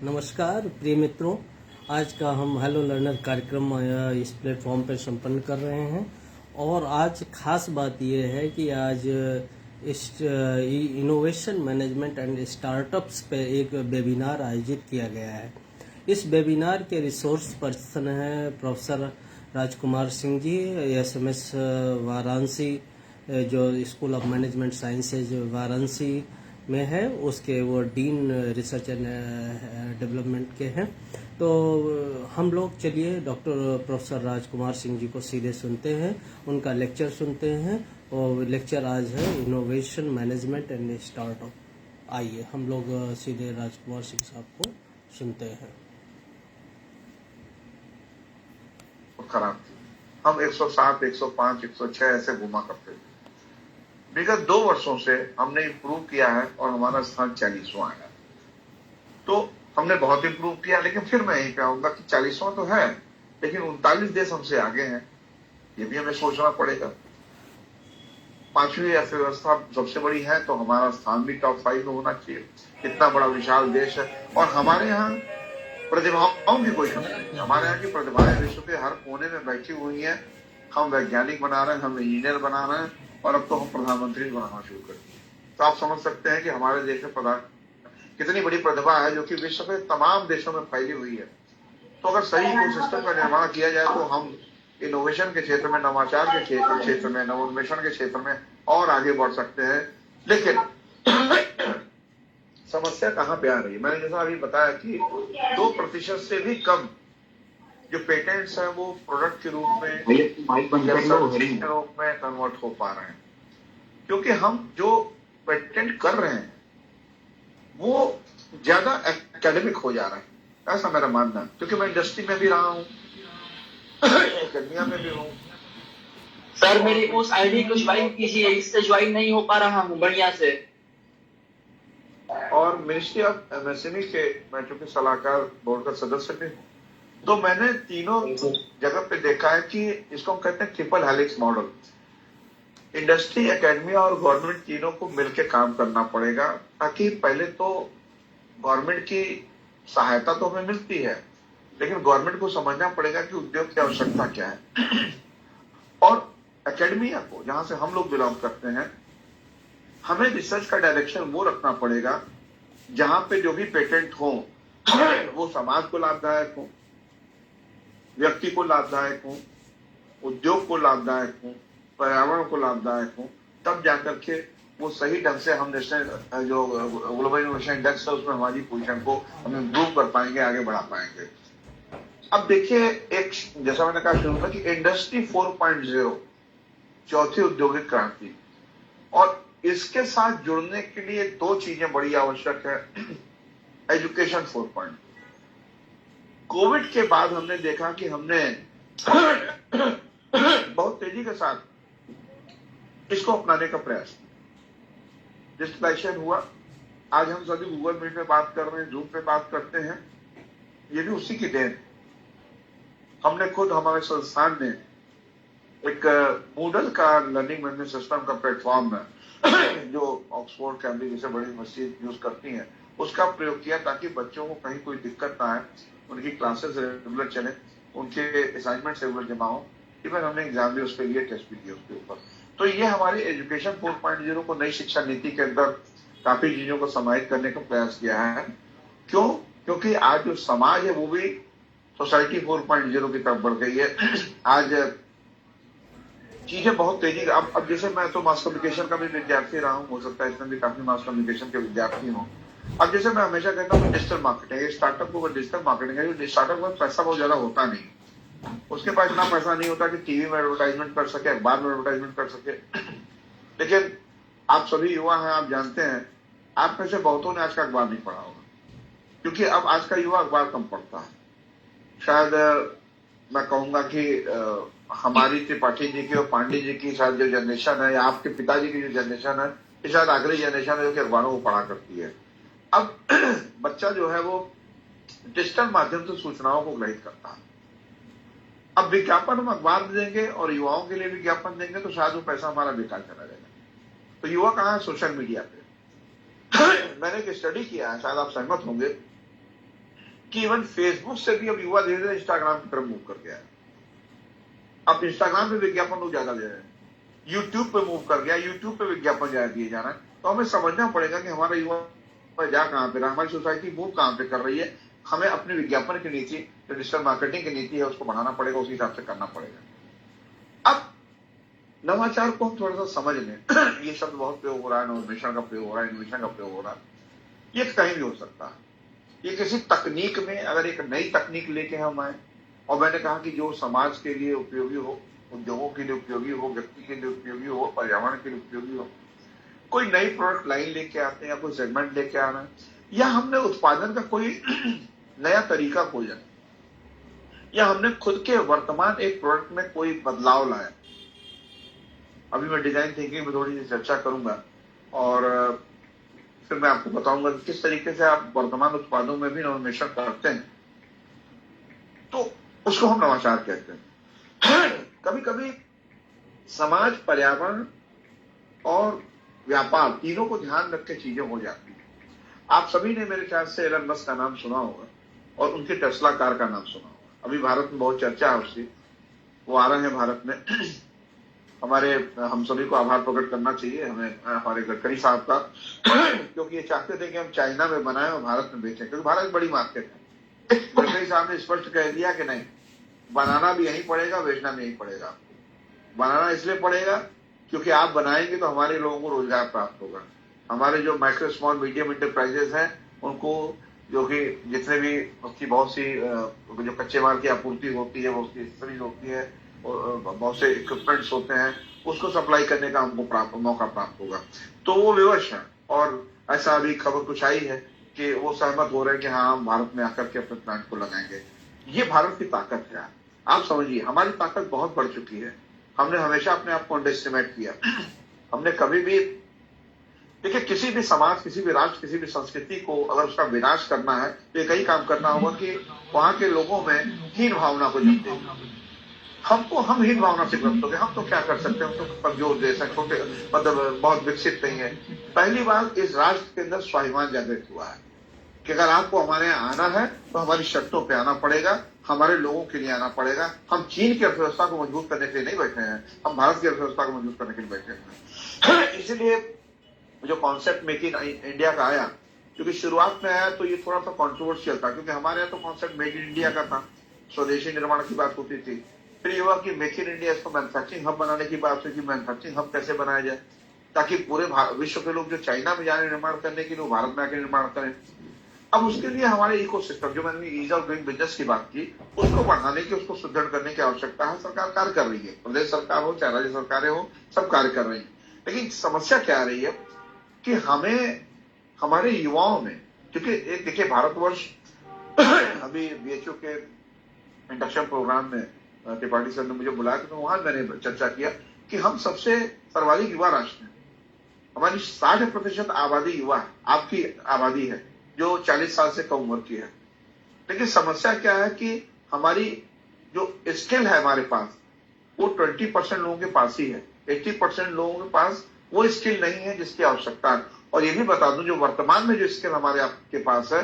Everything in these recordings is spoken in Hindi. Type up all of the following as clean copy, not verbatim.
नमस्कार प्रिय मित्रों, आज का हम हेलो लर्नर कार्यक्रम इस प्लेटफॉर्म पर संपन्न कर रहे हैं। और आज खास बात यह है कि आज इस इनोवेशन मैनेजमेंट एंड स्टार्टअप्स पे एक वेबिनार आयोजित किया गया है। इस वेबिनार के रिसोर्स पर्सन हैं प्रोफेसर राजकुमार सिंह जी, एसएमएस वाराणसी, जो school of management sciences Varanasi में है, उसके वो डीन रिसर्च एंड डेवलपमेंट के हैं। तो हम लोग चलिए डॉक्टर प्रोफेसर राजकुमार सिंह जी को सीधे सुनते हैं, उनका लेक्चर सुनते हैं। और लेक्चर आज है इनोवेशन मैनेजमेंट एंड स्टार्टअप। आइए हम लोग सीधे राजकुमार सिंह साहब को सुनते हैं। खराब थी। हम 107, 105, 106 ऐसे घुमा करते थे। विगत 2 वर्षों से हमने इम्प्रूव किया है और हमारा स्थान 40वां आया। तो हमने बहुत इम्प्रूव किया, लेकिन फिर मैं यही कहूंगा कि 40वां तो है, लेकिन 39 देश हमसे आगे हैं, ये भी हमें सोचना पड़ेगा। 5वीं अर्थव्यवस्था सबसे बड़ी है, तो हमारा स्थान भी टॉप 5 में होना चाहिए। इतना बड़ा विशाल देश है और हमारे यहाँ प्रतिभाओं की कोई कमी नहीं। हमारे यहाँ की प्रतिभाएं विश्व के हर कोने में बैठी हुई हैं। हम वैज्ञानिक बना रहे हैं, हम इंजीनियर बना रहे हैं, और अब तो हम प्रधानमंत्री बनाना शुरू कर दिए। तो आप समझ सकते हैं कि हमारे देश में कितनी बड़ी प्रतिभा है, जो कि विश्व के तमाम देशों में फैली हुई है। तो अगर सही इकोसिस्टम का निर्माण किया जाए तो हम इनोवेशन के क्षेत्र में, नवाचार के क्षेत्र में, नवोन्मेषण के क्षेत्र में और आगे बढ़ सकते हैं। लेकिन समस्या कहाँ पे आ रही है? मैंने जैसा अभी बताया कि 2% से भी कम जो पेटेंट्स हैं वो प्रोडक्ट के रूप में या सर्विस के रूप में कन्वर्ट हो पा रहे हैं, क्योंकि हम जो पेटेंट कर रहे हैं वो ज्यादा एकेडमिक हो जा रहा है, ऐसा मेरा मानना है। क्योंकि मैं इंडस्ट्री में भी रहा हूँ, एकेडमिया में भी हूँ। सर मेरी उस आईडी को ज्वाइन कीजिए, इससे ज्वाइन नहीं हो पा रहा हूँ बढ़िया से। और मिनिस्ट्री ऑफ एमएसएमई के मैं चूंकि सलाहकार बोर्ड का सदस्य भी हूँ, तो मैंने तीनों जगह पे देखा है कि इसको हम कहते हैं triple helix model. Industry, academia और गवर्नमेंट तीनों को मिलकर काम करना पड़ेगा, ताकि पहले तो गवर्नमेंट की सहायता तो हमें मिलती है, लेकिन गवर्नमेंट को समझना पड़ेगा कि उद्योग की आवश्यकता क्या है। और एकेडमिया को, जहां से हम लोग बिलोंग करते हैं, हमें रिसर्च का डायरेक्शन वो रखना पड़ेगा जहां पे जो भी पेटेंट हो वो समाज को लाभदायक हो, व्यक्ति को लाभदायक हो, उद्योग को लाभदायक हो, पर्यावरण को लाभदायक हो, तब जाकर के वो सही ढंग से हम नेशनल जो ग्लोबल इनोवेशन इंडेक्स है उसमें हमारी पोजीशन को हम इम्प्रूव कर पाएंगे, आगे बढ़ा पाएंगे। अब देखिए, एक जैसा मैंने कहा शुरू में कि इंडस्ट्री 4.0 चौथी औद्योगिक क्रांति, और इसके साथ जुड़ने के लिए 2 चीजें बड़ी आवश्यक है। एजुकेशन 4.0। कोविड के बाद हमने देखा कि हमने बहुत तेजी के साथ इसको अपनाने का प्रयास किया। डिजिटलाइजेशन हुआ, आज हम सभी गूगल मीट में बात कर रहे हैं, जूम पे बात करते हैं, ये भी उसी की देन। हमने खुद, हमारे संस्थान ने एक मूडल का लर्निंग मैनेजमेंट सिस्टम का प्लेटफॉर्म है जो ऑक्सफोर्ड, कैम्ब्रिज जैसे बड़ी यूनिवर्सिटी यूज करती हैं, उसका प्रयोग किया ताकि बच्चों को कहीं कोई दिक्कत ना आए, उनकी क्लासेस रेगुलर चले, उनके असाइनमेंट रेगुलर जमा हो। इवन हमने एग्जाम भी उसके लिए, टेस्ट भी दिए उसके ऊपर। तो ये हमारी एजुकेशन 4.0 को नई शिक्षा नीति के अंदर काफी चीजों को समाहित करने का प्रयास किया है। क्यों? क्योंकि आज जो समाज है वो भी सोसाइटी 4.0 की तरफ बढ़ गई है। आज चीजें बहुत तेजी, अब जैसे मैं तो मास कम्युनिकेशन का भी विद्यार्थी रहा हूँ, हो सकता है इसमें भी काफी मास कम्युनिकेशन के विद्यार्थी हूँ। अब जैसे मैं हमेशा कहता हूँ डिजिटल मार्केटिंग, स्टार्टअप को डिजिटल मार्केटिंग है। स्टार्टअप में पैसा बहुत ज्यादा होता नहीं, उसके पास इतना पैसा नहीं होता कि टीवी में एडवर्टाइजमेंट कर सके, अखबार में एडवर्टाइजमेंट कर सके। लेकिन आप सभी युवा हैं, आप जानते हैं, आप में से बहुतों ने आज का अखबार नहीं पढ़ा होगा, क्योंकि अब आज का युवा अखबार कम पढ़ता है। शायद मैं कहूंगा कि हमारी त्रिपाठी जी की और पांडे जी की शायद जो जनरेशन है, या आपके पिताजी की जो जनरेशन है, ये शायद आखिरी जनरेशन है जो कि अखबारों को पढ़ा करती है। अब बच्चा जो है वो डिजिटल माध्यम से सूचनाओं को ग्रहित करता है। अब विज्ञापन हम अखबार देंगे और युवाओं के लिए विज्ञापन देंगे तो शायद वो पैसा हमारा बेकार चला जाएगा। तो युवा कहाँ है? सोशल मीडिया पे। मैंने एक स्टडी किया है, शायद आप सहमत होंगे, कि इवन फेसबुक से भी अब युवा धीरे धीरे इंस्टाग्राम की तरफ मूव कर गया है। अब इंस्टाग्राम पे विज्ञापन लोग ज्यादा दे रहे हैं, यूट्यूब पे मूव कर गया, यूट्यूब पे विज्ञापन ज्यादा दिए जा रहा है। तो हमें समझना पड़ेगा कि हमारा युवा जा कहां पे रहा, हमारी सोसाइटी मूव कहां पे कर रही है। हमें अपनी विज्ञापन की नीति, जो डिजिटल मार्केटिंग की नीति है, उसको बढ़ाना पड़ेगा, उसी हिसाब से करना पड़ेगा। अब नवाचार को हम थोड़ा सा समझ लें। ये शब्द बहुत प्रयोग हो रहा है, नवोन्मेषण का प्रयोग हो रहा है, इनोवेशन का प्रयोग हो रहा है। ये कहीं भी हो सकता है। ये किसी तकनीक में अगर एक नई तकनीक लेके हम आए, और मैंने कहा कि जो समाज के लिए उपयोगी हो, उद्योगों के लिए उपयोगी हो, व्यक्ति के लिए उपयोगी हो, पर्यावरण के लिए उपयोगी हो, कोई नई प्रोडक्ट लाइन लेके आते हैं या कोई सेगमेंट लेके आना है, या हमने उत्पादन का कोई नया तरीका खोजा, या हमने खुद के वर्तमान एक प्रोडक्ट में कोई बदलाव लाया। अभी मैं डिजाइन थिंकिंग में थोड़ी सी चर्चा करूंगा और फिर मैं आपको बताऊंगा कि किस तरीके से आप वर्तमान उत्पादों में भी नवोन्मेषण करते हैं, तो उसको हम नवाचार कहते हैं। कभी कभी समाज, पर्यावरण और व्यापार तीनों को ध्यान रख के चीजें हो जाती हैं। आप सभी ने मेरे ख्याल से एलन मस्क का नाम सुना होगा और उनकी टेस्ला कार का नाम सुना होगा। अभी भारत में बहुत चर्चा है उसकी, वो आ रहे हैं भारत में। हम सभी को आभार प्रकट करना चाहिए हमें, हमारे गडकरी साहब का, क्योंकि ये चाहते थे कि हम चाइना में बनाएं और भारत में बेचें, क्योंकि भारत बड़ी मार्केट है। गडकरी साहब ने स्पष्ट कह दिया कि नहीं, बनाना भी यहीं पड़ेगा, बेचना भी यहीं पड़ेगा। बनाना इसलिए पड़ेगा क्योंकि आप बनाएंगे तो हमारे लोगों को रोजगार प्राप्त होगा। हमारे जो माइक्रो स्मॉल मीडियम इंटरप्राइजेस हैं, उनको, जो कि जितने भी उसकी बहुत सी जो कच्चे माल की आपूर्ति होती है, वो उसकी एक्सेसरीज होती है, और बहुत से इक्विपमेंट्स होते हैं, उसको सप्लाई करने का हमको मौका प्राप्त होगा। तो वो विवश है, और ऐसा अभी खबर कुछ आई है कि वो सहमत हो रहे हैं कि हाँ, हम भारत में आकर के अपने प्लांट को लगाएंगे। ये भारत की ताकत है। आप समझिए, हमारी ताकत बहुत बढ़ चुकी है। हमने हमेशा अपने आप को अंडर एस्टिमेट किया। हमने कभी भी, देखिए, किसी भी समाज, किसी भी राष्ट्र, किसी भी संस्कृति को अगर उसका विनाश करना है तो एक ही काम करना होगा कि वहां के लोगों में हीन भावना को जन्म देना। हम हीन भावना से ग्रस्त हो गए। हम तो क्या कर सकते हैं, हम तो कमजोर देश है, छोटे, मतलब बहुत विकसित नहीं है। पहली बार इस राष्ट्र के अंदर स्वाभिमान जागृत हुआ है कि अगर आपको हमारे यहाँ आना है तो हमारी शर्तों पे आना पड़ेगा, हमारे लोगों के लिए आना पड़ेगा। हम चीन की अर्थव्यवस्था को मजबूत करने के लिए नहीं बैठे हैं, हम भारत की अर्थव्यवस्था को मजबूत करने के लिए बैठे हैं। इसलिए जो कॉन्सेप्ट मेक इन इंडिया का आया, क्योंकि शुरुआत में आया तो ये थोड़ा सा कॉन्ट्रोवर्शियल था, क्योंकि हमारे यहाँ तो कॉन्सेप्ट मेड इन इंडिया का था, स्वदेशी निर्माण की बात होती थी। फिर ये हुआ कि मेक इन इंडिया, इसको मैन्युफैक्चरिंग हब बनाने की बात हुई कि मैन्युफैक्चरिंग हब कैसे बनाया जाए, ताकि पूरे विश्व के लोग जो चाइना में जाने निर्माण करने के लिए भारत में आकर निर्माण करें। अब उसके लिए हमारे इकोसिस्टम, जो मैंने ईज ऑफ डूइंग बिजनेस की बात की, उसको बढ़ाने की, उसको सुदृढ़ करने की आवश्यकता है। सरकार कार्य कर रही है, प्रदेश सरकार हो चाहे राज्य सरकारें हो, सब कार्य कर रही है। लेकिन समस्या क्या आ रही है कि हमें, हमारे युवाओं में, क्योंकि एक देखिए, भारतवर्ष अभी बीएचओ के इंडक्शन प्रोग्राम में त्रिपाठी सर ने मुझे बुलाया, तो वहां मैंने चर्चा किया कि हम सबसे सर्वाधिक युवा राष्ट्र हैं। हमारी 60% आबादी युवा है, आपकी आबादी है जो 40 साल से कम उम्र की है। लेकिन समस्या क्या है कि हमारी जो स्किल है हमारे पास, वो 20% लोगों के पास ही है। 80% लोगों के पास वो स्किल नहीं है जिसकी आवश्यकता है। और ये भी बता दूं, जो वर्तमान में जो स्किल हमारे आपके पास है,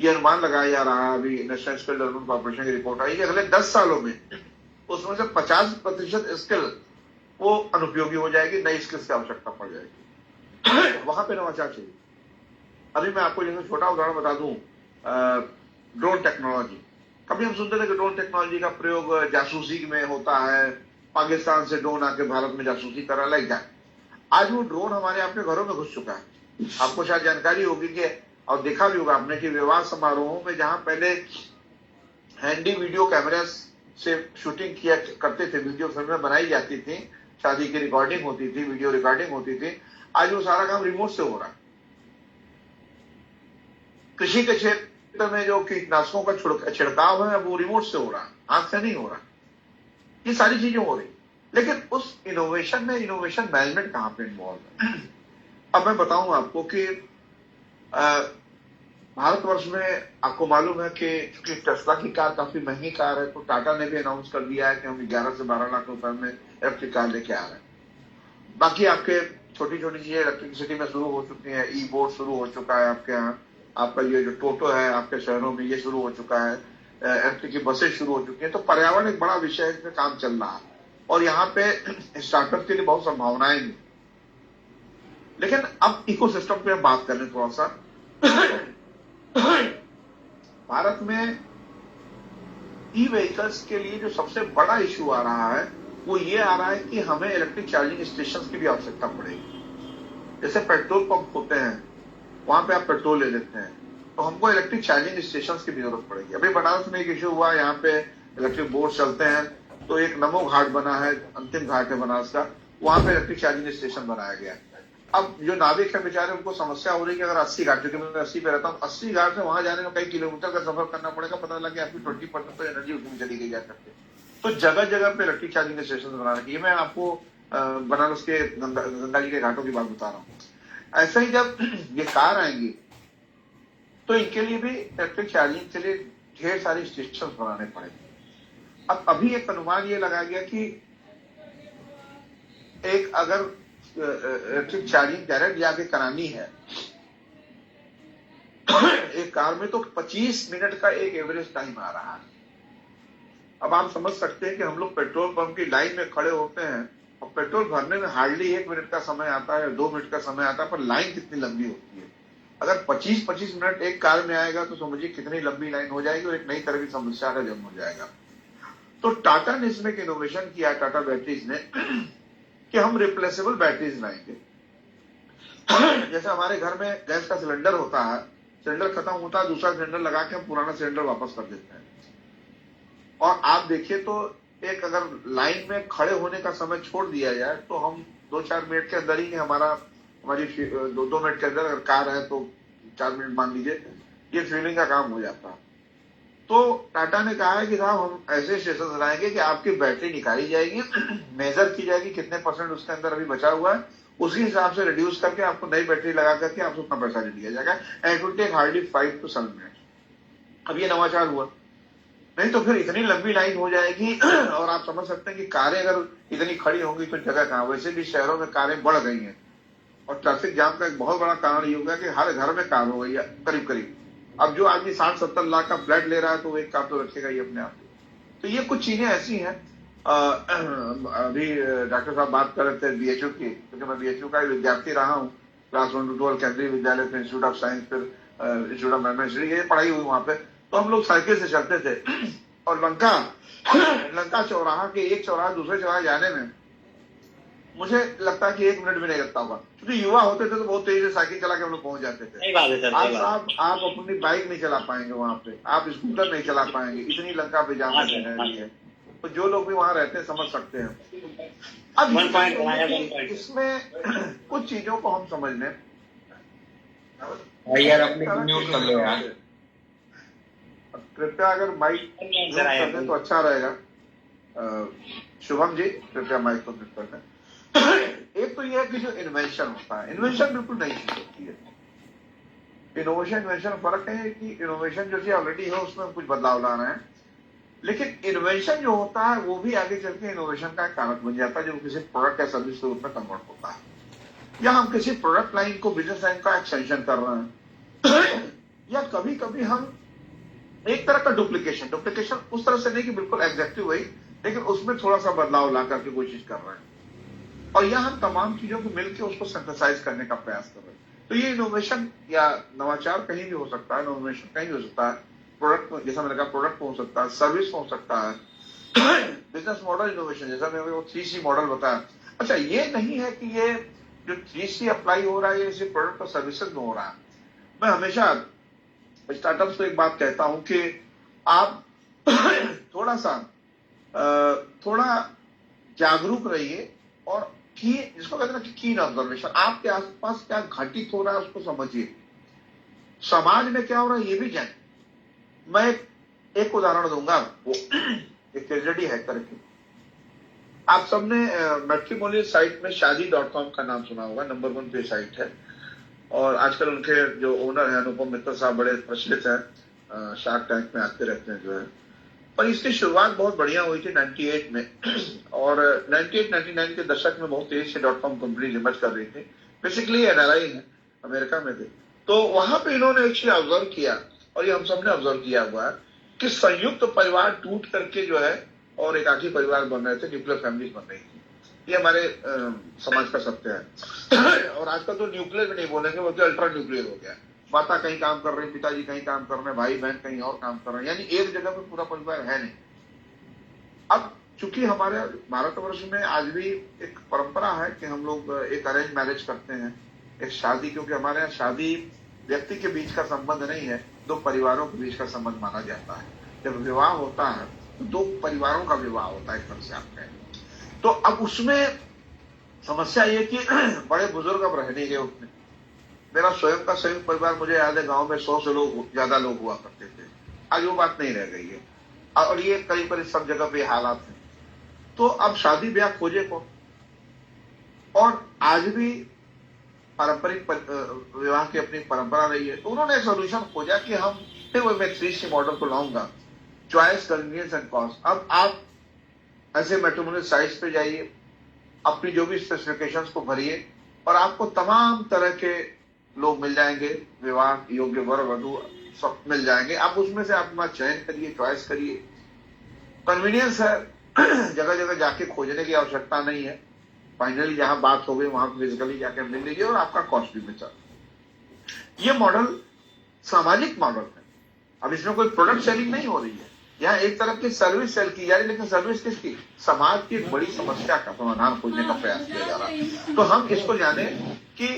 ये अनुमान लगाया जा रहा है, अभी नेशनल स्किल डेवलपमेंट कॉर्पोरेशन की रिपोर्ट आई कि अगले 10 सालों में उसमें से 50% स्किल वो अनुपयोगी हो जाएगी, नई स्किल्स की आवश्यकता पड़ जाएगी। वहां पे नवाचार चाहिए। अभी मैं आपको जैसे छोटा उदाहरण बता दूं, ड्रोन टेक्नोलॉजी। कभी हम सुनते थे कि ड्रोन टेक्नोलॉजी का प्रयोग जासूसी में होता है, पाकिस्तान से ड्रोन आके भारत में जासूसी करा लाइक दैट। आज वो ड्रोन हमारे आपके घरों में घुस चुका है। आपको शायद जानकारी होगी कि, और देखा भी होगा आपने, कि विवाह समारोहों में जहां पहले हैंडी वीडियो कैमरा से शूटिंग किया करते थे, वीडियो फिल्में बनाई जाती थी, शादी की रिकॉर्डिंग होती थी, वीडियो रिकॉर्डिंग होती थी, आज वो सारा काम रिमोट से हो रहा है। कृषि के क्षेत्र में जो कीटनाशकों का छिड़काव है, वो रिमोट से हो रहा है, हाथ से नहीं हो रहा। ये सारी चीजें हो रही, लेकिन उस इनोवेशन में इनोवेशन मैनेजमेंट कहां पे इन्वॉल्व है? अब मैं बताऊं आपको कि भारतवर्ष में आपको मालूम है कि चूंकि टेस्ला की कार काफी महंगी कार है, तो टाटा ने भी अनाउंस कर दिया है कि हम 11 से 12 लाख रुपए में इलेक्ट्रिक कार लेके आ रहे हैं। बाकी आपके छोटी छोटी चीजें इलेक्ट्रिसिटी में शुरू हो चुकी है, ई बोर्ड शुरू हो चुका है आपके यहाँ, आपका ये जो टोटो है आपके शहरों में ये शुरू हो चुका है, इलेक्ट्रिक की बसें शुरू हो चुकी हैं। तो पर्यावरण एक बड़ा विषय है, इसमें काम चल रहा है और यहाँ पे स्टार्टअप के लिए बहुत संभावनाएं भी। लेकिन अब इकोसिस्टम पे हम बात करें थोड़ा सा। भारत में ई व्हीकल्स के लिए जो सबसे बड़ा इश्यू आ रहा है वो ये आ रहा है कि हमें इलेक्ट्रिक चार्जिंग स्टेशन की भी आवश्यकता पड़ेगी। जैसे पेट्रोल पंप होते हैं, वहां पे आप पेट्रोल ले लेते हैं, तो हमको इलेक्ट्रिक चार्जिंग स्टेशन की भी जरूरत पड़ेगी। अभी बनारस में एक इश्यू हुआ, यहाँ पे इलेक्ट्रिक बोर्ड चलते हैं, तो एक नमो घाट बना है, अंतिम घाट है बनारस का, वहां पे इलेक्ट्रिक चार्जिंग स्टेशन बनाया गया। अब जो नाविक है बेचारे, उनको समस्या हो रही है कि अगर 80 घाट, क्योंकि मैं 80 पे रहता हूँ, 80 घाट से वहां जाने में कई किलोमीटर का सफर करना पड़ेगा, पता लगा कि आपकी 20% तो एनर्जी उसमें चली गई जा सकती है। तो जगह जगह पे इलेक्ट्रिक चार्जिंग स्टेशन बनाना चाहिए। मैं आपको बनारस के गंगा जी के घाटों की बात बता रहा हूँ। ऐसा ही जब ये कार आएंगी तो इनके लिए भी इलेक्ट्रिक चार्जिंग के लिए ढेर सारे स्टेशन बनाने पड़ेंगे। अब अभी एक अनुमान ये लगाया गया कि एक अगर इलेक्ट्रिक चार्जिंग डायरेक्ट जाके करानी है एक कार में, तो 25 मिनट का एक एवरेज टाइम आ रहा है। अब आप समझ सकते हैं कि हम लोग पेट्रोल पंप की लाइन में खड़े होते हैं और पेट्रोल भरने में हार्डली 1 मिनट का समय आता है, 2 मिनट का समय आता है, पर लाइन कितनी लंबी होती है। अगर 25-25 मिनट एक कार में आएगा तो समझिए कितनी लंबी लाइन हो जाएगी और एक नई तरह की समस्या का जन्म हो जाएगा। तो टाटा ने इसमें एक इनोवेशन किया, टाटा बैटरीज ने, कि हम रिप्लेसेबल बैटरीज लाएंगे। जैसे हमारे घर में गैस का सिलेंडर होता है, सिलेंडर खत्म होता है, दूसरा सिलेंडर लगा के हम पुराना सिलेंडर वापस कर देते हैं। और आप देखिए तो एक अगर लाइन में खड़े होने का समय छोड़ दिया जाए तो हम 2-4 मिनट के अंदर ही हमारी 2 मिनट के अंदर, अगर कार है तो 4 मिनट मान लीजिए, ये फ्यूलिंग का काम हो जाता है। तो टाटा ने कहा है कि साहब हम ऐसे स्टेशन लाएंगे कि आपकी बैटरी निकाली जाएगी, मेजर की जाएगी कितने % उसके अंदर अभी बचा हुआ है, उसी हिसाब से रिड्यूस करके आपको नई बैटरी लगा करके आपसे उतना पैसा दे दिया जाएगा। And it will take hardly 5 to 7 minute. अब ये नवाचार हुआ, नहीं तो फिर इतनी लंबी लाइन हो जाएगी और आप समझ सकते हैं कि कारें अगर इतनी खड़ी होंगी तो जगह कहां। वैसे भी शहरों में कारें बढ़ गई हैं और ट्रैफिक जाम का एक बहुत बड़ा कारण ये होगा कि हर घर में कार हो गई है करीब करीब। अब जो आदमी 60-70 लाख का फ्लैट ले रहा है तो वो एक कार तो रखेगा ही अपने आप। तो ये कुछ चीजें ऐसी हैं। अभी डॉक्टर साहब बात कर रहे थे बीएचयू की, क्योंकि मैं बीएचयू का विद्यार्थी रहा हूँ, क्लास 1 to 12 केंद्रीय विद्यालय, फिर इंस्टीट्यूट ऑफ साइंस, फिर इंस्टीट्यूट ऑफ मैनेजमेंट, ये पढ़ाई हुई वहां पे। तो हम लोग साइकिल से चलते थे और लंका चौराहा के एक चौराहा दूसरे चौराहा जाने में मुझे लगता है कि 1 मिनट भी नहीं लगता होगा, क्योंकि युवा होते थे तो बहुत तेज से साइकिल चला के हम लोग पहुंच जाते थे। आज आप अपनी बाइक नहीं चला पाएंगे वहां पे, आप स्कूटर नहीं चला पाएंगे, इतनी लंका पे जाम है। तो जो लोग भी वहां रहते हैं समझ सकते हैं। अब इसमें कुछ चीजों को हम समझ लें यार, अपने म्यूट कर लो यार, कृपया अगर माइक कर दें तो अच्छा रहेगा। शुभम जी कृपया माइक को म्यूट कर दें। एक तो यह है कि जो इन्वेंशन होता है, इन्वेंशन बिल्कुल नई चीज होती है। इनोवेशन इन्वेंशन फर्क है कि इनोवेशन जो चीज ऑलरेडी है उसमें कुछ बदलाव ला रहे हैं, लेकिन इन्वेंशन जो होता है वो भी आगे चल के इनोवेशन का कारक बन जाता है, जो किसी प्रोडक्ट या सर्विस के रूप में कन्वर्ट होता है, या हम किसी प्रोडक्ट लाइन को, बिजनेस लाइन का एक्सटेंशन कर रहे हैं, या कभी कभी हम एक तरह का डुप्लीकेशन उस तरह से नहीं कि बिल्कुल एग्जैक्टली वही, लेकिन उसमें थोड़ा सा बदलाव ला करके कोशिश कर रहे हैं, और यह हम तमाम चीजों को मिलकर उसको सिंथेसाइज करने का प्रयास कर रहे हैं। तो ये इनोवेशन या नवाचार कहीं भी हो सकता है, इनोवेशन कहीं भी हो सकता है, प्रोडक्ट जैसा मैंने कहा प्रोडक्ट हो सकता है, सर्विस हो सकता है, बिजनेस मॉडल इनोवेशन जैसा मैंने वो 3C मॉडल बताया। अच्छा, ये नहीं है कि ये जो 3C अप्लाई हो रहा है ये सिर्फ प्रोडक्ट और सर्विसेज में हो रहा है। मैं हमेशा स्टार्टअप्स को एक बात कहता हूं कि आप थोड़ा जागरूक रहिए और जिसको कहते हैं ना कीन ऑब्जर्वेशन, आपके आसपास क्या घटित हो रहा है उसको समझिए, समाज में क्या हो रहा है ये भी जानिए। मैं एक उदाहरण दूंगा आपको, एक ट्रेजेडी है करके। आप सबने मैट्रिमोनियल साइट में शादी.com का नाम सुना होगा, नंबर 1 पे साइट है, और आजकल उनके जो ओनर है अनुपम मित्तल साहब बड़े प्रचलित हैं, शार्क टैंक में आते रहते हैं जो है। पर इसकी शुरुआत बहुत बढ़िया हुई थी 98 में, और 98-99 के दशक में बहुत तेज से .com कंपनी इमर्ज कर रही थी। बेसिकली NRI है, अमेरिका में थे, तो वहां पे इन्होंने एक्चुअली ऑब्जर्व किया, और ये हम सबने ऑब्जर्व किया हुआ है कि संयुक्त परिवार टूट करके जो है और एकाकी परिवार बन रहे थे, न्यूक्लियर फैमिलीज बन रही थी। ये हमारे समाज का सत्य है। और आजकल तो न्यूक्लियर भी नहीं बोलेंगे, बल्कि अल्ट्रा न्यूक्लियर हो गया। माता कहीं काम कर रहे हैं, पिताजी कहीं काम कर रहे हैं, भाई बहन कहीं और काम कर रहे हैं, यानी एक जगह पे पूरा परिवार है नहीं। अब चूंकि हमारे भारतवर्ष में आज भी एक परंपरा है कि हम लोग एक अरेंज मैरिज करते हैं, एक शादी, क्योंकि हमारे यहाँ शादी व्यक्ति के बीच का संबंध नहीं है, दो परिवारों के बीच का संबंध माना जाता है। जब विवाह होता है तो दो परिवारों का विवाह होता है, एक तरह से आप कहें तो। अब उसमें समस्या ये कि बड़े बुजुर्ग अब रह नहीं गए उसमें। मेरा स्वयं का संयुक्त परिवार, मुझे याद है गांव में 100 से ज्यादा लोग हुआ करते थे। आज वो बात नहीं रह गई है, और ये करीब करीब सब जगह पे हालात है। तो अब शादी ब्याह खोजे कौन? और आज भी पारंपरिक विवाह की अपनी परंपरा रही है। तो उन्होंने एक सोल्यूशन खोजा कि हम फिर मैं 3C मॉडल को लाऊंगा, चॉइस, कन्वीनियंस एंड कॉस्ट। अब आप ऐसे मैट्रिमोनियल साइट्स पे जाइए, अपनी जो भी स्पेसिफिकेशंस को भरिए, और आपको तमाम तरह के लोग मिल जाएंगे, विवाह योग्य वर वधु सब मिल जाएंगे। आप उसमें से अपना चयन करिए, चॉइस करिए। कन्वीनियंस है, जगह जगह जाके खोजने की आवश्यकता नहीं है। फाइनली जहां बात हो गई वहां फिजिकली जाके मिल लीजिए, और आपका कॉस्ट भी बचा। ये मॉडल सामाजिक मॉडल है। अब इसमें कोई प्रोडक्ट सेलिंग नहीं हो रही है, यहाँ एक तरफ की सर्विस सेल की जा रही है, लेकिन सर्विस किसकी? समाज की एक बड़ी समस्या का समाधान खोजने का प्रयास किया जा रहा है। तो हम इसको जाने कि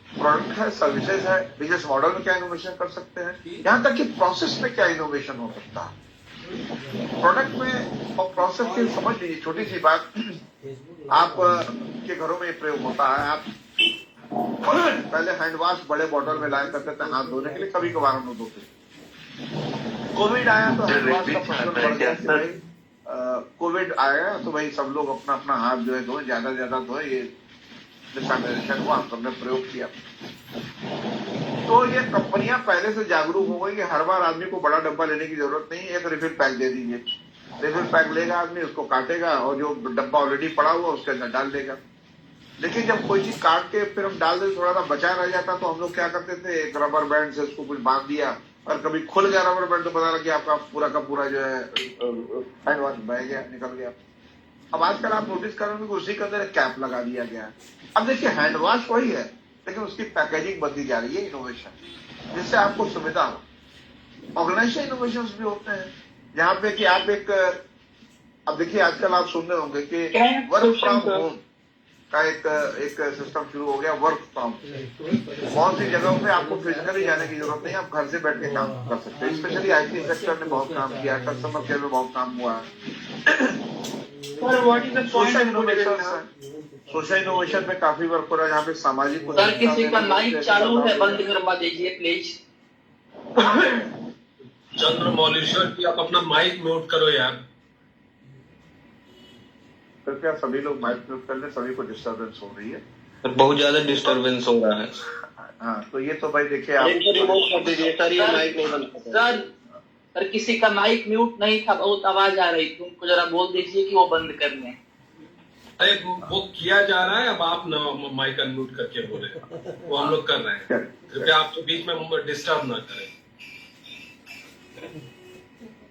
प्रोडक्ट है, सर्विसेज है, बिजनेस मॉडल में क्या इनोवेशन कर सकते हैं, यहाँ तक कि प्रोसेस में क्या इनोवेशन हो सकता है। प्रोडक्ट में और प्रोसेस की समझ लीजिए, छोटी सी बात, आप के घरों में ये प्रयोग होता है। आप पहले हैंड वॉश बड़े बॉटल में लाया करते थे हाथ धोने के लिए, कभी कभार हम लोग धोते। कोविड आया तो हैंड वॉश का प्रचलन बढ़ गया कि भाई कोविड आया तो भाई सब लोग अपना अपना हाथ जो है धोए, ज्यादा से ज्यादा धोए। ये सैनिटाइजेशन हुआ, हम सबने प्रयोग किया। तो ये कंपनियां पहले से जागरूक हो गई कि हर बार आदमी को बड़ा डब्बा लेने की जरूरत नहीं है, एक रिफिल पैक दे दीजिए। रिफिल पैक लेगा आदमी, उसको काटेगा, और जो डब्बा ऑलरेडी पड़ा हुआ उसके अंदर डाल देगा। लेकिन जब कोई चीज काट के फिर हम डाल देते, थोड़ा सा बचा रह जाता, तो हम लोग क्या करते थे, एक रबर बैंड से उसको कुछ बांध दिया, और कभी खुल गया रबर बैंड तो पता लगा कि आपका पूरा का पूरा जो है हैंड वॉश बह गया, निकल गया। अब आजकल आप नोटिस करोगे कि उसी के अंदर एक कैप लगा दिया गया। अब देखिए हैंड वॉश वही है, लेकिन उसकी पैकेजिंग बदली जा रही है, इनोवेशन, जिससे आपको सुविधा हो। ऑर्गेनाइजेशन इनोवेशन भी होते हैं, जहाँ पे कि आप एक, अब देखिए आजकल आप सुन रहे होंगे कि वर्क फ्रॉम होम का एक सिस्टम शुरू हो गया। वर्क फ्रॉम, बहुत सी जगहों पे आपको फिजिकली जाने की जरूरत नहीं, आप घर से बैठ के काम कर सकते हैं। स्पेशली IT सेक्टर ने बहुत काम किया, कस्टमर केयर में बहुत काम हुआ है। सोशल इनोवेशन में काफी वर्क हो रहा है, जहाँ पे सामाजिक। सर किसी का माइक चालू है, बंद करवा दीजिए प्लीज। चंद्रमौलीश्वर जी, आप अपना माइक म्यूट करो यार। कृपया सभी लोग माइक म्यूट कर लें, सभी को डिस्टर्बेंस हो रही है, बहुत ज्यादा डिस्टर्बेंस हो रहा है। हाँ, तो ये तो भाई देखिए आप रिमूव कर दीजिए सर, ये माइक नहीं बंद सर। सर किसी का माइक म्यूट नहीं था, बहुत आवाज आ रही थी, उनको जरा बोल दीजिए कि वो बंद कर लें। अरे वो किया जा रहा है, अब आप न माइक अनम्यूट करके बोले, वो हम लोग कर रहे हैं। कृपया आप तो बीच में डिस्टर्ब ना करें।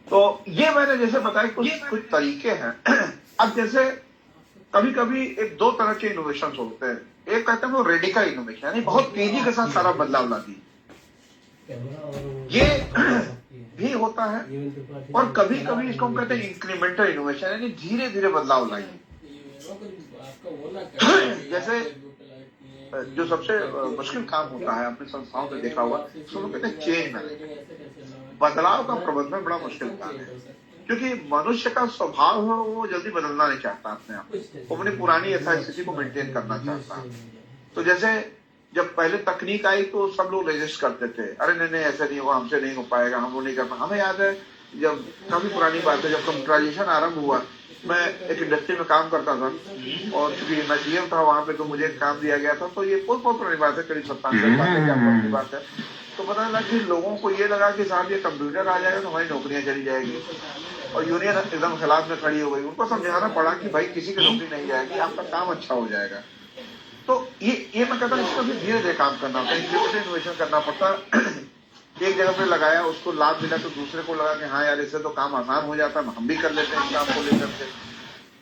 तो ये मैंने जैसे बताया कुछ तरीके हैं। अब जैसे कभी कभी एक दो तरह के इनोवेशन होते हैं। एक कहते हैं वो रेडिकल इनोवेशन, यानी बहुत तेजी के साथ सारा बदलाव ला दी, ये भी होता है। और कभी कभी इसको हम कहते हैं इंक्रीमेंटल इनोवेशन, यानी धीरे धीरे बदलाव लाइए। जैसे जो सबसे मुश्किल काम होता है अपनी संस्थाओं में देखा हुआ, उसको कहते हैं चेंज मैनेजमेंट। बदलाव का प्रबंधन बड़ा मुश्किल काम है, क्योंकि मनुष्य का स्वभाव है वो जल्दी बदलना नहीं चाहता अपने आप, वो अपनी पुरानी यथास्थिति को मेंटेन करना चाहता है। तो जैसे जब पहले तकनीक आई तो सब लोग रेजिस्ट करते थे, अरे नहीं ऐसा नहीं होगा, हमसे नहीं हो पाएगा, हम वो नहीं कर पाएंगे। हमें याद है जब काफी पुरानी बात है, जब कंप्यूटराइजेशन आरंभ हुआ, मैं एक इंडस्ट्री में काम करता था, और चूंकि मैं GM था वहां पे, तो मुझे काम दिया गया था। तो ये बहुत पुरानी बात है, करीब 57 साल की बात है। तो पता लगा कि लोगों को ये लगा कि साहब ये कंप्यूटर आ जाएगा तो हमारी नौकरियां चली जाएगी, और यूनियन एकदम खिलाफ में खड़ी हो गई। उनको समझाना पड़ा कि भाई किसी की नौकरी नहीं जाएगी, आपका काम अच्छा हो जाएगा। तो ये मैं कहता हूँ इसको भी धीरे धीरे काम करना होता है, इंक्रीमेंटल इनोवेशन करना पड़ता है। एक जगह पे लगाया, उसको लाभ मिला तो दूसरे को लगा कि हाँ यार इससे तो काम आसान हो जाता है, हम भी कर लेते हैं इस काम को लेकर के।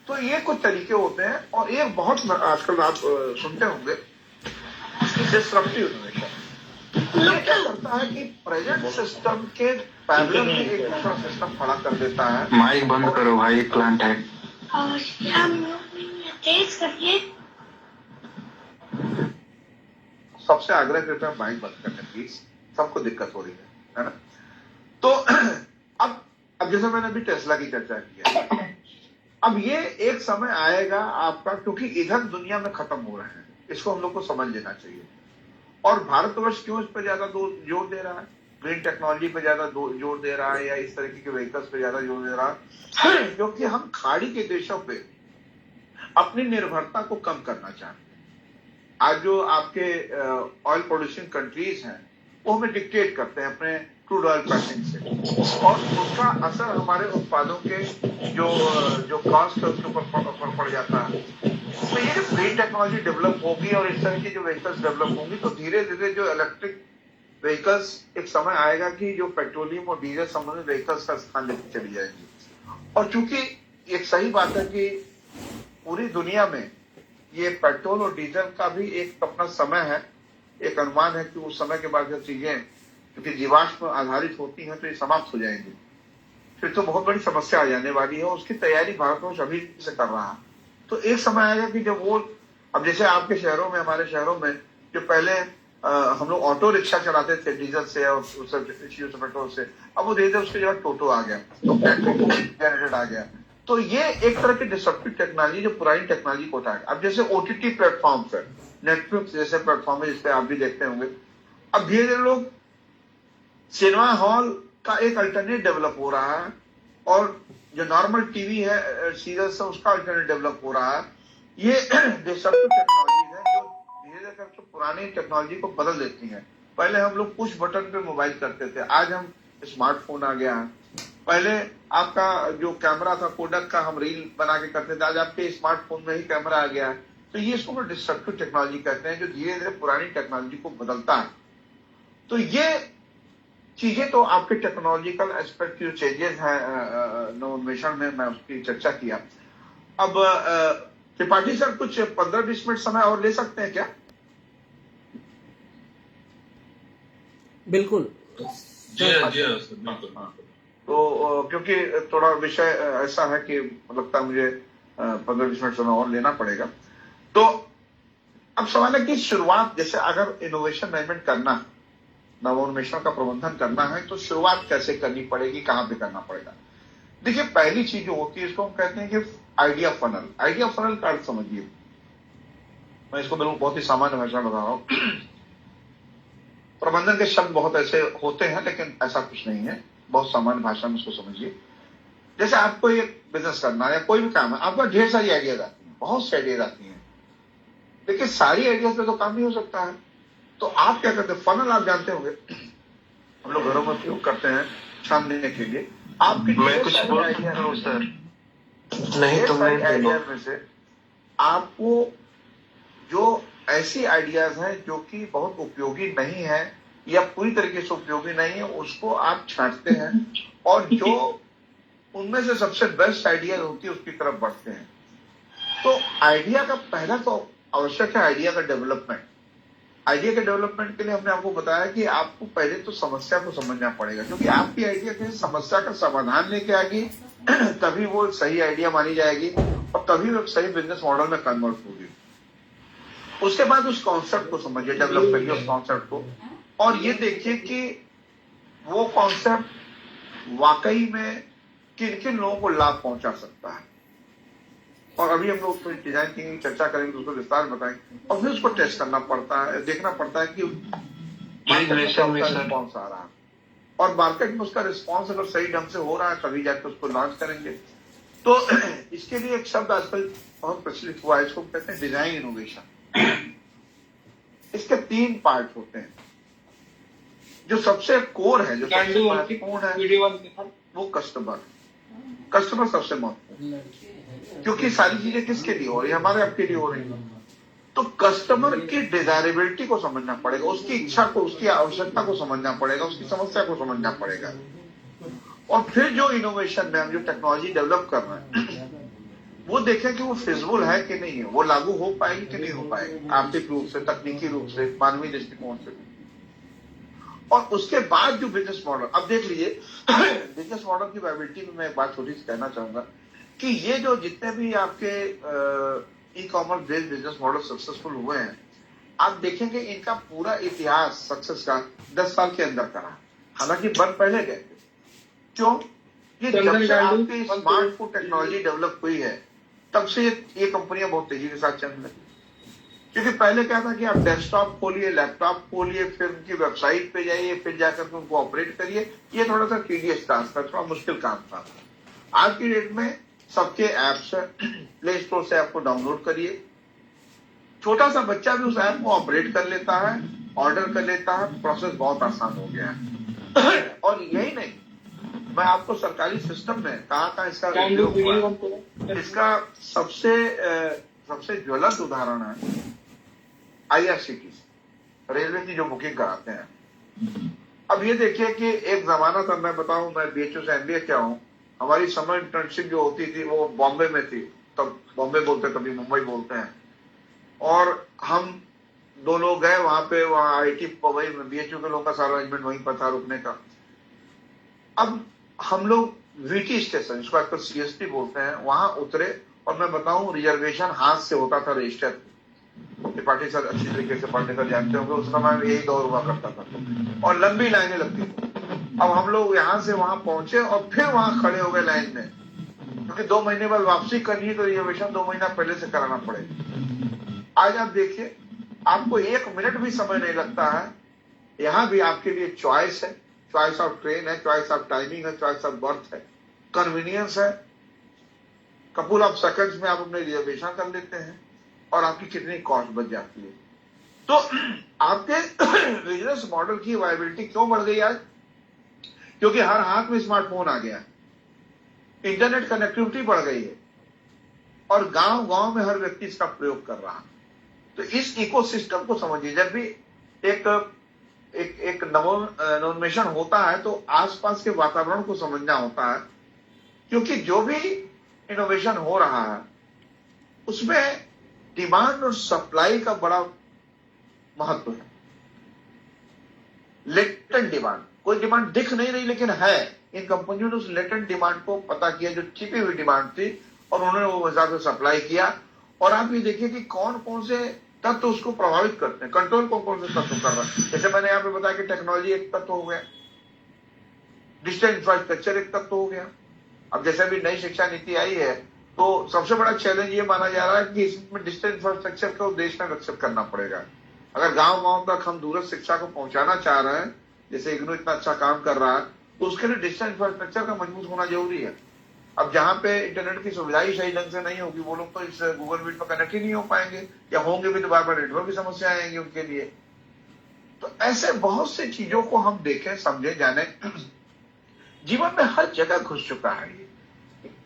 तो ये कुछ तरीके होते हैं। और एक बहुत आजकल आप सुनते होंगे डिस्ट्रप्टिव इनोवेशन। ये क्या करता है कि प्रेजेंट सिस्टम के पैरेलल में एक दूसरा सिस्टम खड़ा कर देता है। माइक बंद करो भाई, प्लांट है। तेज करिए। सबसे आग्रह करता है माइक बंद करने प्लीज, सबको दिक्कत हो रही है ना। तो अब जैसे मैंने अभी टेस्ला की चर्चा की है, अब ये एक समय आएगा आपका, क्योंकि ईंधन दुनिया में खत्म हो रहे हैं, इसको हम लोग को समझ लेना चाहिए। और भारतवर्ष क्यों इस पर ज्यादा जोर दे रहा है, ग्रीन टेक्नोलॉजी पे ज्यादा जोर दे रहा है, या इस तरीके के व्हीकल्स पे ज्यादा जोर दे रहा है, क्योंकि हम खाड़ी के देशों पे अपनी निर्भरता को कम करना चाहते हैं। आज जो आपके ऑयल प्रोड्यूसिंग कंट्रीज हैं वो हमें डिक्टेट करते हैं अपने क्रूड ऑयल प्राइसिंग से, और उसका असर हमारे उत्पादों के जो कॉस्ट है उसके ऊपर पड़ जाता है। तो ये जब ग्रीन टेक्नोलॉजी डेवलप होगी और इस तरह की जो व्हीकल्स डेवलप होंगी, तो धीरे धीरे जो इलेक्ट्रिक व्हीकल्स, एक समय आएगा कि जो पेट्रोलियम और डीजल संबंधित व्हीकल्स का स्थान लेकर चली जाएंगी। और चूंकि एक सही बात है कि पूरी दुनिया में ये पेट्रोल और डीजल का भी एक अपना समय है, एक अनुमान है कि उस समय के बाद जब चीजें क्योंकि जीवाश्म आधारित होती हैं तो ये समाप्त हो जाएंगी, फिर तो बहुत बड़ी समस्या आ जाने वाली है। उसकी तैयारी भारतवर्ष अभी से कर रहा है। तो एक समय आएगा कि जब वो, अब जैसे आपके शहरों में, हमारे शहरों में जो पहले हम लोग ऑटो रिक्शा चलाते थे डीजल से और पेट्रोल से, अब वो धीरे धीरे उसकी जगह टोटो आ गया, तो जनरेटेड आ गया। तो ये एक तरह की डिसरप्टिव टेक्नोलॉजी जो पुरानी टेक्नोलॉजी को उठाएगा। अब जैसे ओटीटी प्लेटफॉर्म पर, नेटफ्लिक्स जैसे प्लेटफॉर्म है जिसपे आप भी देखते होंगे, अब धीरे धीरे लोग सिनेमा हॉल का एक अल्टरनेट डेवलप हो रहा है, और जो नॉर्मल टीवी है सीरियल्स है उसका अल्टरनेट डेवलप हो रहा है। ये डिसरप्टिव टेक्नोलॉजी है जो धीरे धीरे करके पुरानी टेक्नोलॉजी को बदल देती है। पहले हम लोग पुश बटन पे मोबाइल करते थे, आज हम स्मार्टफोन आ गया है। पहले आपका जो कैमरा था कोडक का, हम रील बना के करते थे, आज आपके स्मार्टफोन में ही कैमरा आ गया है। तो ये इसको हम डिस्ट्रक्टिव टेक्नोलॉजी कहते हैं, जो धीरे धीरे पुरानी टेक्नोलॉजी को बदलता है। तो ये चीजें तो आपके टेक्नोलॉजिकल एस्पेक्ट की जो चेंजेस हैं नवोन्मेषण में, मैं उसकी चर्चा किया। अब त्रिपाठी सर कुछ 15-20 मिनट समय और ले सकते हैं क्या? बिल्कुल जी हाँ सर, बिल्कुल। तो क्योंकि थोड़ा विषय ऐसा है कि लगता है मुझे 15-20 मिनट समय और लेना पड़ेगा। तो अब सवाल है कि शुरुआत, जैसे अगर इनोवेशन मैनेजमेंट करना, नवोन्मेषण का प्रबंधन करना है, तो शुरुआत कैसे करनी पड़ेगी, कहां पे करना पड़ेगा? देखिए, पहली चीज जो होती है इसको हम कहते हैं कि आइडिया फनल। आइडिया फनल का अर्थ समझिए, मैं इसको बिल्कुल बहुत ही सामान्य भाषा में बता रहा हूं। प्रबंधन के शब्द बहुत ऐसे होते हैं, लेकिन ऐसा कुछ नहीं है, बहुत सामान्य भाषा में इसको समझिए। जैसे आपको एक बिजनेस करना है या कोई भी काम है, आपको ढेर सारी आइडियाज आती हैं, बहुत सी आइडियाज आती हैं, लेकिन सारी आइडियाज पे तो काम नहीं हो सकता है। तो आप क्या करते हैं, फनल आप जानते होंगे, हम लोग घरों में उपयोग करते हैं छानने के लिए। आपकी मैं कुछ बोल सकता हूँ सर? नहीं तो मैं आइडियाज में से आपको जो ऐसी आइडियाज हैं जो कि बहुत उपयोगी नहीं है या पूरी तरीके से उपयोगी नहीं है, उसको आप छांटते हैं, और जो उनमें से सबसे बेस्ट आइडिया होती है उसकी तरफ बढ़ते हैं। तो आइडिया का पहला तो आवश्यक है आइडिया का डेवलपमेंट। आइडिया के डेवलपमेंट के लिए हमने आपको बताया कि आपको पहले तो समस्या को समझना पड़ेगा, क्योंकि आपकी आइडिया किसी समस्या का समाधान लेके आएगी तभी वो सही आइडिया मानी जाएगी, और तभी वो सही बिजनेस मॉडल में कन्वर्ट होगी। उसके बाद उस कॉन्सेप्ट को समझिए, डेवलप करिए उस कॉन्सेप्ट को, और ये देखिए कि वो कॉन्सेप्ट वाकई में किन किन लोगों को लाभ पहुंचा सकता है। और अभी हम लोग डिजाइन थिंकिंग चर्चा करेंगे, उसको विस्तार में बताएंगे, और फिर उसको टेस्ट करना पड़ता है, देखना पड़ता है कि रिस्पॉन्स आ रहा है, और मार्केट में उसका रिस्पॉन्स अगर सही ढंग से हो रहा है तभी जाकर उसको लॉन्च करेंगे। तो इसके लिए एक शब्द आजकल बहुत प्रचलित हुआ है, इसको कहते हैं डिजाइन इनोवेशन। इसके 3 पार्ट होते हैं। जो सबसे कोर है, जो सबसे महत्वपूर्ण है, वो कस्टमर सबसे महत्वपूर्ण, क्योंकि सारी चीजें किसके लिए हो रही है, हमारे आपके लिए हो रही है। तो कस्टमर की डिजायरेबिलिटी को समझना पड़ेगा, उसकी इच्छा को, उसकी आवश्यकता को समझना पड़ेगा, उसकी समस्या को समझना पड़ेगा। और फिर जो इनोवेशन में हम जो टेक्नोलॉजी डेवलप कर रहे हैं वो देखें कि वो फिजिबल है कि नहीं है, वो लागू हो पाएगी कि नहीं हो पाएगी, आर्थिक रूप से, तकनीकी रूप से, मानवीय दृष्टिकोण से। और उसके बाद जो बिजनेस मॉडल, अब देख लीजिए बिजनेस मॉडल की वायबिलिटी में मैं एक बात छोटी सी कहना चाहूंगा कि ये जो जितने भी आपके e commerce based business model successful हुए हैं, आप देखेंगे इनका पूरा इतिहास सक्सेस का 10 साल के अंदर करा। हालांकि बन पहले गए थे। क्यों? ये जब से आपकी स्मार्टफोन टेक्नोलॉजी डेवलप हुई है तब से ये कंपनियां बहुत तेजी के साथ चल रही। क्योंकि पहले क्या था कि आप डेस्कटॉप खोलिए, लैपटॉप खोलिए, फिर उनकी वेबसाइट पे जाइए, फिर जाकर के उनको ऑपरेट करिए, ये थोड़ा सा टीडियस टास्क था, थोड़ा मुश्किल काम था। आज की डेट में सबके ऐप्स है, प्ले स्टोर से ऐप को डाउनलोड करिए, छोटा सा बच्चा भी उस ऐप को ऑपरेट कर लेता है, ऑर्डर कर लेता है, प्रोसेस बहुत आसान हो गया है। और यही नहीं, मैं आपको सरकारी सिस्टम में कहाँ इसका उपयोग हुआ, इसका सबसे ज्वलंत उदाहरण है IRCTC, रेलवे की जो बुकिंग कराते हैं। अब ये देखिए कि एक जमाना था, मैं बताऊं, मैं BHU से MBA किया हूं, हमारी समर इंटर्नशिप जो होती थी वो बॉम्बे में थी, तब बॉम्बे बोलते, कभी मुंबई बोलते हैं। और हम 2 लोग गए वहां पे, वहां IT वही BHU के लोगों का सारा अरेंजमेंट वहीं पर था रुकने का। अब हम लोग VT स्टेशन, जिसको आजकल CST बोलते हैं, वहां उतरे और मैं बताऊं रिजर्वेशन हाथ से होता था, रजिस्टर। त्रिपाठी सर अच्छी तरीके से पढ़ने का जानते होंगे, उस समय में यही दौर हुआ करता था और लंबी लाइनें लगती थी। अब हम लोग यहां से वहां पहुंचे और फिर वहां खड़े हो गए लाइन में, क्योंकि 2 महीने बाद वापसी करनी है तो रिजर्वेशन 2 महीना पहले से कराना पड़ेगा। आज आप देखिए, आपको 1 मिनट भी समय नहीं लगता है। यहां भी आपके लिए चॉइस है, चॉइस ऑफ ट्रेन है, चॉइस ऑफ टाइमिंग है, चॉइस ऑफ बर्थ है, कन्वीनियंस है। कपूल ऑफ सेकंड्स में आप अपने रिजर्वेशन कर लेते हैं और आपकी कितनी कॉस्ट बच जाती है। तो आपके बिजनेस मॉडल की वायबिलिटी क्यों बढ़ गई आज? क्योंकि हर हाथ में स्मार्टफोन आ गया, इंटरनेट कनेक्टिविटी बढ़ गई है और गांव गांव में हर व्यक्ति इसका प्रयोग कर रहा है। तो इस इकोसिस्टम को समझिए। जब भी एक नवोन्मेषण होता है तो आसपास के वातावरण को समझना होता है, क्योंकि जो भी इनोवेशन हो रहा है उसमें डिमांड और सप्लाई का बड़ा महत्व है। लेटेंट डिमांड, कोई डिमांड दिख नहीं रही लेकिन है। इन कंपनियों ने उस लेटेंट डिमांड को पता किया, जो छिपी हुई डिमांड थी, और उन्होंने वो हिसाब से सप्लाई किया। और आप ये देखिए कि कौन कौन से तत्व उसको प्रभावित करते हैं, कंट्रोल कौन कौन से तत्व कर रहा है। जैसे मैंने यहाँ पे बताया कि टेक्नोलॉजी एक तत्व हो गया, डिजिटल इंफ्रास्ट्रक्चर एक तत्व हो गया। अब जैसे भी नई शिक्षा नीति आई है तो सबसे बड़ा चैलेंज ये माना जा रहा है कि इसमें डिजिटल इंफ्रास्ट्रक्चर को देश में विकसित करना पड़ेगा। अगर गांव गांव तक हम दूरस्थ शिक्षा को पहुंचाना चाह रहे हैं, जैसे इग्नू इतना अच्छा काम कर रहा है, तो उसके लिए डिजिटल इंफ्रास्ट्रक्चर का मजबूत होना जरूरी है। अब जहां पे इंटरनेट की सुविधा ही सही ढंग से नहीं होगी, वो लोग तो इस गूगल मीट पर कनेक्ट ही नहीं हो पाएंगे, या होंगे भी तो बार बार नेटवर्क की समस्या आएंगी उनके लिए। तो ऐसे बहुत से चीजों को हम देखें, समझे, जाने। जीवन में हर जगह घुस चुका है ये।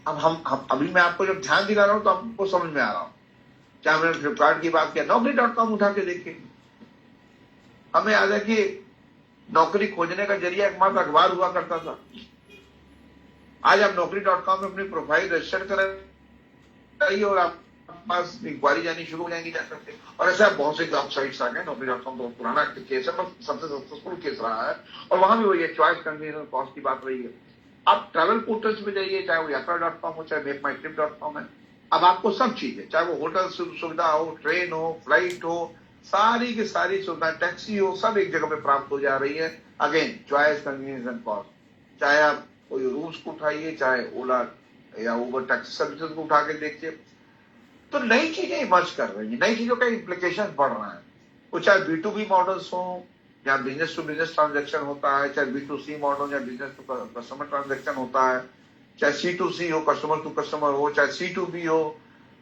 अब हम अभी मैं आपको जब ध्यान दिला रहा हूं तो आपको समझ में आ रहा हूं। चाहे मैंने फ्लिपकार्ट की बात किया, नौकरी.com उठा के देखिए। हमें याद है कि नौकरी खोजने का जरिया एकमात्र अखबार हुआ करता था। आज आप नौकरी.com में अपनी प्रोफाइल रजिस्टर कराइए और आपके पास इंक्वायरी जानी शुरू हो जाएंगी जा सकते। और ऐसा बहुत से जॉब साइट्स आ गए। नौकरी.com तो पुराना केस है, पर सबसे सक्सेसफुल केस रहा है। और वहां भी वही है, चॉइस, कन्वीनियंस, कॉस्ट की बात रही है। आप ट्रैवल पोर्टल्स पे जाइए, चाहे वो यात्रा.com हो, चाहे मेकमाईट्रिप.com है। अब आपको सब चीजें, चाहे वो होटल सुविधा हो, ट्रेन हो, फ्लाइट हो, सारी की सारी सुविधा, टैक्सी हो, सब एक जगह पे प्राप्त हो जा रही है। Again, choice, convenience and cost. चाहे आप कोई रूम्स को उठाइए, चाहे ओला या उबर टैक्सी सर्विसेज को उठा के देखिए, तो नई चीजें इमर्ज कर रही है, नई चीजों का इम्प्लीकेशन बढ़ रहा है। वो चाहे B2B मॉडल्स हो, या बिजनेस टू बिजनेस ट्रांजैक्शन होता है, चाहे B2C मॉडल या बिजनेस टू कस्टमर ट्रांजैक्शन होता है, चाहे C2C हो, कस्टमर टू कस्टमर हो, चाहे C2B हो।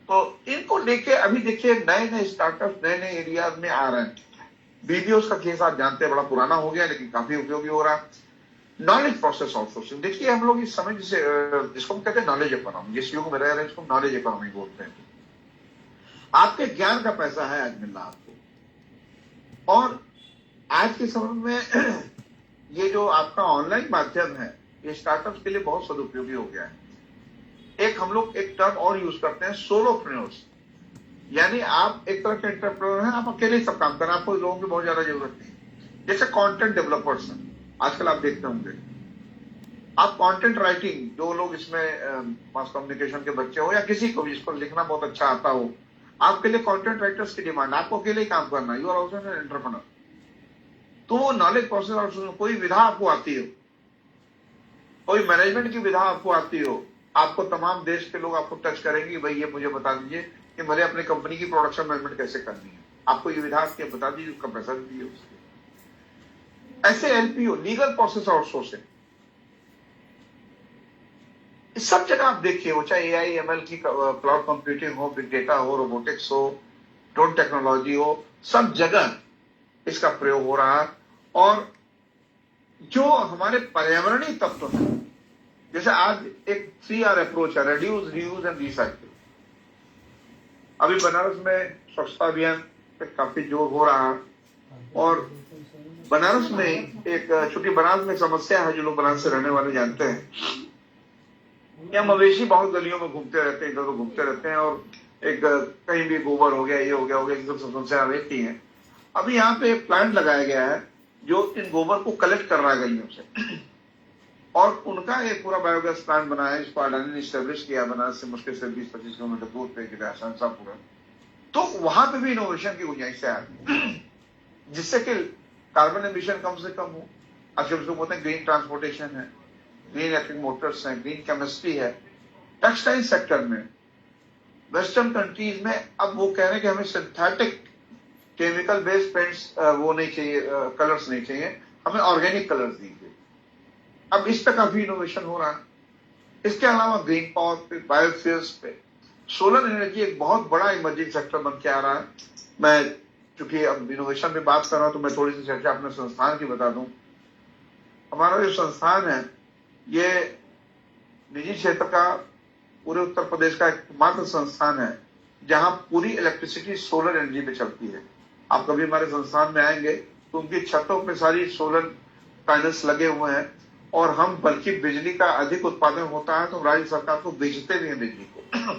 तो इनको लेके अभी देखिए नए नए स्टार्टअप नए नए एरियाज में आ रहे हैं। BPOs का केस आप जानते हैं, बड़ा पुराना हो गया लेकिन काफी उपयोगी हो रहा है। नॉलेज प्रोसेस आउटसोर्सिंग, देखिए हम लोग इस समय जिसको हम कहते हैं नॉलेज इकोनॉमी, जिस युग में रह रहे हैं इसको नॉलेज इकोनॉमी बोलते हैं। आपके ज्ञान का पैसा है आज मिल रहा आपको। और आज के समय में ये जो आपका ऑनलाइन माध्यम है, ये स्टार्टअप्स के लिए बहुत सदुपयोगी हो गया है। एक हम लोग एक टर्म और यूज करते हैं, सोलोप्रेन्योर्स, यानी आप एक तरह के एंटरप्रेन्योर हैं, आप अकेले ही सब काम कर रहे हैं, आपको लोगों की बहुत ज्यादा जरूरत नहीं। जैसे कंटेंट डेवलपर्स हैं, आजकल आप देखते होंगे, आप कंटेंट राइटिंग, जो लोग इसमें मास कम्युनिकेशन के बच्चे हो या किसी को भी जिस पर लिखना बहुत अच्छा आता हो, आपके लिए कंटेंट राइटर्स की डिमांड, आपको अकेले ही काम करना, you are also an entrepreneur. तो वो नॉलेज प्रोसेस और कोई विधा आपको आती हो, कोई मैनेजमेंट की विधा आपको आती हो, आपको तमाम देश के लोग आपको टच करेंगे, भाई ये मुझे बता दीजिए कि मुझे अपनी कंपनी की प्रोडक्शन मैनेजमेंट कैसे करनी है, आपको ये विधा के बता दीजिए, उसका पैसा भी दिए उसके। ऐसे एलपीओ, लीगल प्रोसेस आउटसोर्सिंग, इस सब जगह आप देखिए, वो चाहे एआई एमएल की क्लाउड कंप्यूटिंग हो, बिग डेटा हो, रोबोटिक्स हो, ड्रोन टेक्नोलॉजी हो, सब जगह इसका प्रयोग हो रहा है। और जो हमारे पर्यावरणीय तत्व है, जैसे आज एक 3R अप्रोच है, रिड्यूस, रीयूज एंड रिसाइकिल। अभी बनारस में स्वच्छता अभियान पे काफी जोर हो रहा है। और बनारस में एक, चूंकि बनारस में समस्या है, जो लोग बनारस से रहने वाले जानते हैं, या मवेशी बहुत गलियों में घूमते रहते हैं, इधर उधर घूमते रहते हैं, और एक कहीं भी गोबर हो गया, ये हो गया, ये सब समस्या रहती है। अभी यहाँ पे एक प्लांट लगाया गया है जो इन गोबर को कलेक्ट कर रहा है गलियों से, और उनका एक पूरा बायोगैस प्लांट बनाया है, इसको अडानी ने स्टेब्लिश किया बनारस से मुश्किल से 20-25 किलोमीटर दूर पे शांसापुर। तो वहां पे भी इनोवेशन की गुंजाइश है, जिससे कि कार्बन एमिशन कम से कम हो। अच्छा, उसको बोलते हैं ग्रीन ट्रांसपोर्टेशन है, ग्रीन इलेक्ट्रिक मोटर्स हैं, ग्रीन केमिस्ट्री है। टेक्सटाइल सेक्टर में वेस्टर्न कंट्रीज में अब वो कह रहे हैं कि हमें सिंथेटिक केमिकल बेस्ड पेंट्स वो नहीं चाहिए, कलर्स नहीं चाहिए, हमें ऑर्गेनिक कलर्स दीजिए। अब इस पे काफी इनोवेशन हो रहा है। इसके अलावा ग्रीन पावर पे, बायोफ्यूल्स पे, सोलर एनर्जी एक बहुत बड़ा इमर्जिंग सेक्टर बन के आ रहा है। मैं चूंकि अब इनोवेशन पे बात कर रहा हूं, तो मैं थोड़ी सी चर्चा अपने संस्थान की बता दूं। हमारा जो संस्थान है, ये निजी क्षेत्र का, पूरे उत्तर प्रदेश का एकमात्र संस्थान है जहां पूरी इलेक्ट्रिसिटी सोलर एनर्जी पे चलती है। आप कभी हमारे संस्थान में आएंगे तो उनकी छतों पे सारी सोलर पैनल्स लगे हुए हैं, और हम बल्कि बिजली का अधिक उत्पादन होता है तो राज्य सरकार को बेचते भी हैं बिजली को।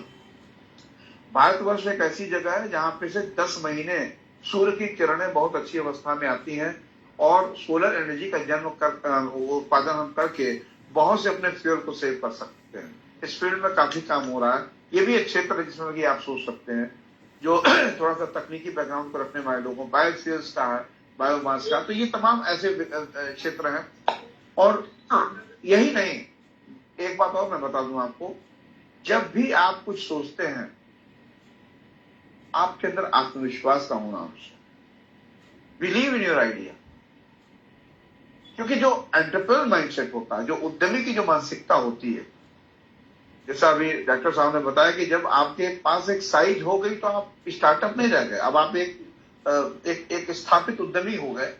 भारतवर्ष एक ऐसी जगह है जहां पे से 10 महीने सूर्य की किरणें बहुत अच्छी अवस्था में आती हैं, और सोलर एनर्जी का जन्म उत्पादन हम करके बहुत से अपने फ्यूल को सेव कर सकते हैं। इस फील्ड में काफी काम हो रहा है। ये भी एक क्षेत्र है जिसमें कि आप सोच सकते हैं, जो थोड़ा सा तकनीकी बैकग्राउंड को रखने वाले लोगों, बायोफ्यूल्स का है, बायोमास का, तो ये तमाम ऐसे क्षेत्र हैं। और यही नहीं, एक बात और मैं बता दूं आपको, जब भी आप कुछ सोचते हैं, आपके अंदर आत्मविश्वास का होना आवश्यक, बिलीव इन योर आइडिया। क्योंकि जो एंटरप्रेन्योर माइंडसेट होता है, जो उद्यमी की जो मानसिकता होती है, जैसा अभी डॉक्टर साहब ने बताया कि जब आपके पास एक साइज हो गई तो आप स्टार्टअप नहीं रह गए, अब आप एक स्थापित उद्यमी हो गए।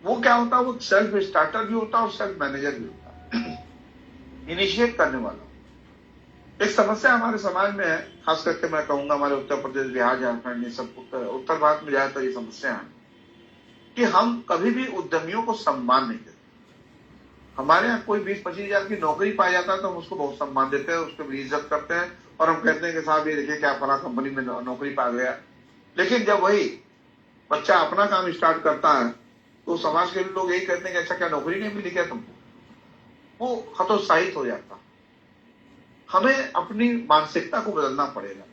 वो क्या होता है, वो सेल्फ स्टार्टर भी होता है और सेल्फ मैनेजर भी होता है, इनिशिएट करने वाला। एक समस्या हमारे समाज में है, खास करके मैं कहूंगा हमारे उत्तर प्रदेश, बिहार, झारखंड, ये सब उत्तर भारत में जाए तो ये समस्या है कि हम कभी भी उद्यमियों को सम्मान नहीं देते। हमारे यहाँ कोई 20-25 हजार की नौकरी पाई जाता है तो हम उसको बहुत सम्मान देते हैं, उसको भी इज्जत करते हैं, और हम कहते हैं कि साहब ये देखिए क्या फला कंपनी में नौकरी पा गया। लेकिन जब वही बच्चा अपना काम स्टार्ट करता है तो समाज के लोग यही कहते हैं कि अच्छा क्या नौकरी नहीं मिली क्या तुमको, वो हतोत्साहित हो जाता। हमें अपनी मानसिकता को बदलना पड़ेगा।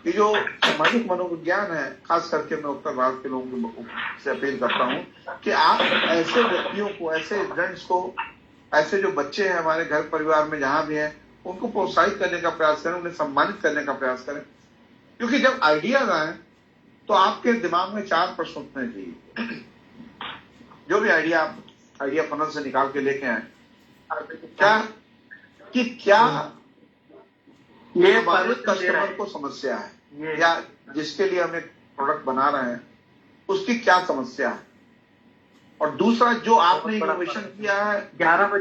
कि जो सामाजिक मनोविज्ञान है, खास करके मैं उत्तर भारत के लोगों से अपील करता हूं कि आप ऐसे व्यक्तियों को, ऐसे एजेंट्स को, ऐसे जो बच्चे हैं हमारे घर परिवार में जहां भी हैं, उनको प्रोत्साहित करने का प्रयास करें, उन्हें सम्मानित करने का प्रयास करें। क्योंकि जब आइडियाज आए तो आपके दिमाग में 4 प्रश्न उठने चाहिए। जो भी आइडिया आप आइडिया फनल से निकाल के लेके आए, क्या ये हमारे कस्टमर को समस्या है, या जिसके लिए हम एक प्रोडक्ट बना रहे हैं उसकी क्या समस्या है, और दूसरा जो आपने इनोवेशन किया है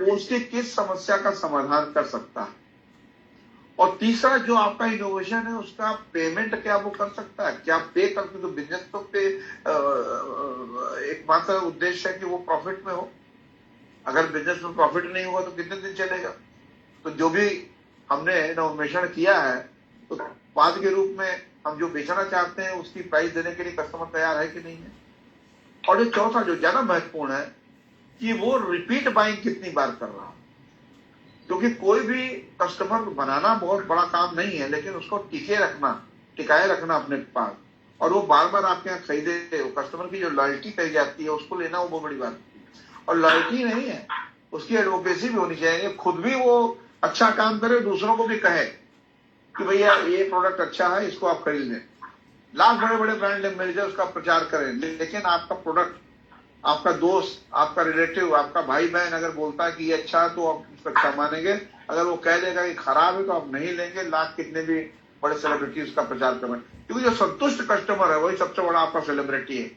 उसकी किस समस्या का समाधान कर सकता है। और तीसरा जो आपका इनोवेशन है उसका पेमेंट क्या वो कर सकता है, क्या पे करके, तो बिजनेस तो पे एकमात्र उद्देश्य है कि वो प्रॉफिट में हो। अगर बिजनेस में प्रॉफिट नहीं हुआ तो कितने दिन चलेगा। तो जो भी हमने इनोवेशन किया है तो उत्पाद के रूप में हम जो बेचना चाहते हैं उसकी प्राइस देने के लिए कस्टमर तैयार है कि नहीं है। और जो चौथा जो ज्यादा महत्वपूर्ण है कि वो रिपीट बाइंग कितनी बार कर रहा है, क्योंकि कोई भी कस्टमर बनाना बहुत बड़ा काम नहीं है, लेकिन उसको टिकाए रखना अपने पास, और वो बार बार आपके यहाँ खरीदे, कस्टमर की जो लॉयल्टी कही जाती है उसको लेना वो बहुत बड़ी बात है। और लॉयल्टी नहीं है, उसकी एडवोकेसी भी होनी चाहिए, खुद भी वो अच्छा काम करे, दूसरों को भी कहे कि भैया ये प्रोडक्ट अच्छा है, इसको आप खरीद लें। लाख बड़े बड़े ब्रांड मिल जाए, उसका प्रचार करें, लेकिन आपका प्रोडक्ट, आपका दोस्त, आपका रिलेटिव, आपका भाई बहन अगर बोलता है कि ये अच्छा है तो आप उसका अच्छा मानेंगे। अगर वो कह देगा कि खराब है तो आप नहीं लेंगे, लाख कितने भी बड़े सेलिब्रिटी उसका प्रचार करें, क्योंकि जो संतुष्ट कस्टमर है वही सबसे बड़ा आपका सेलिब्रिटी है।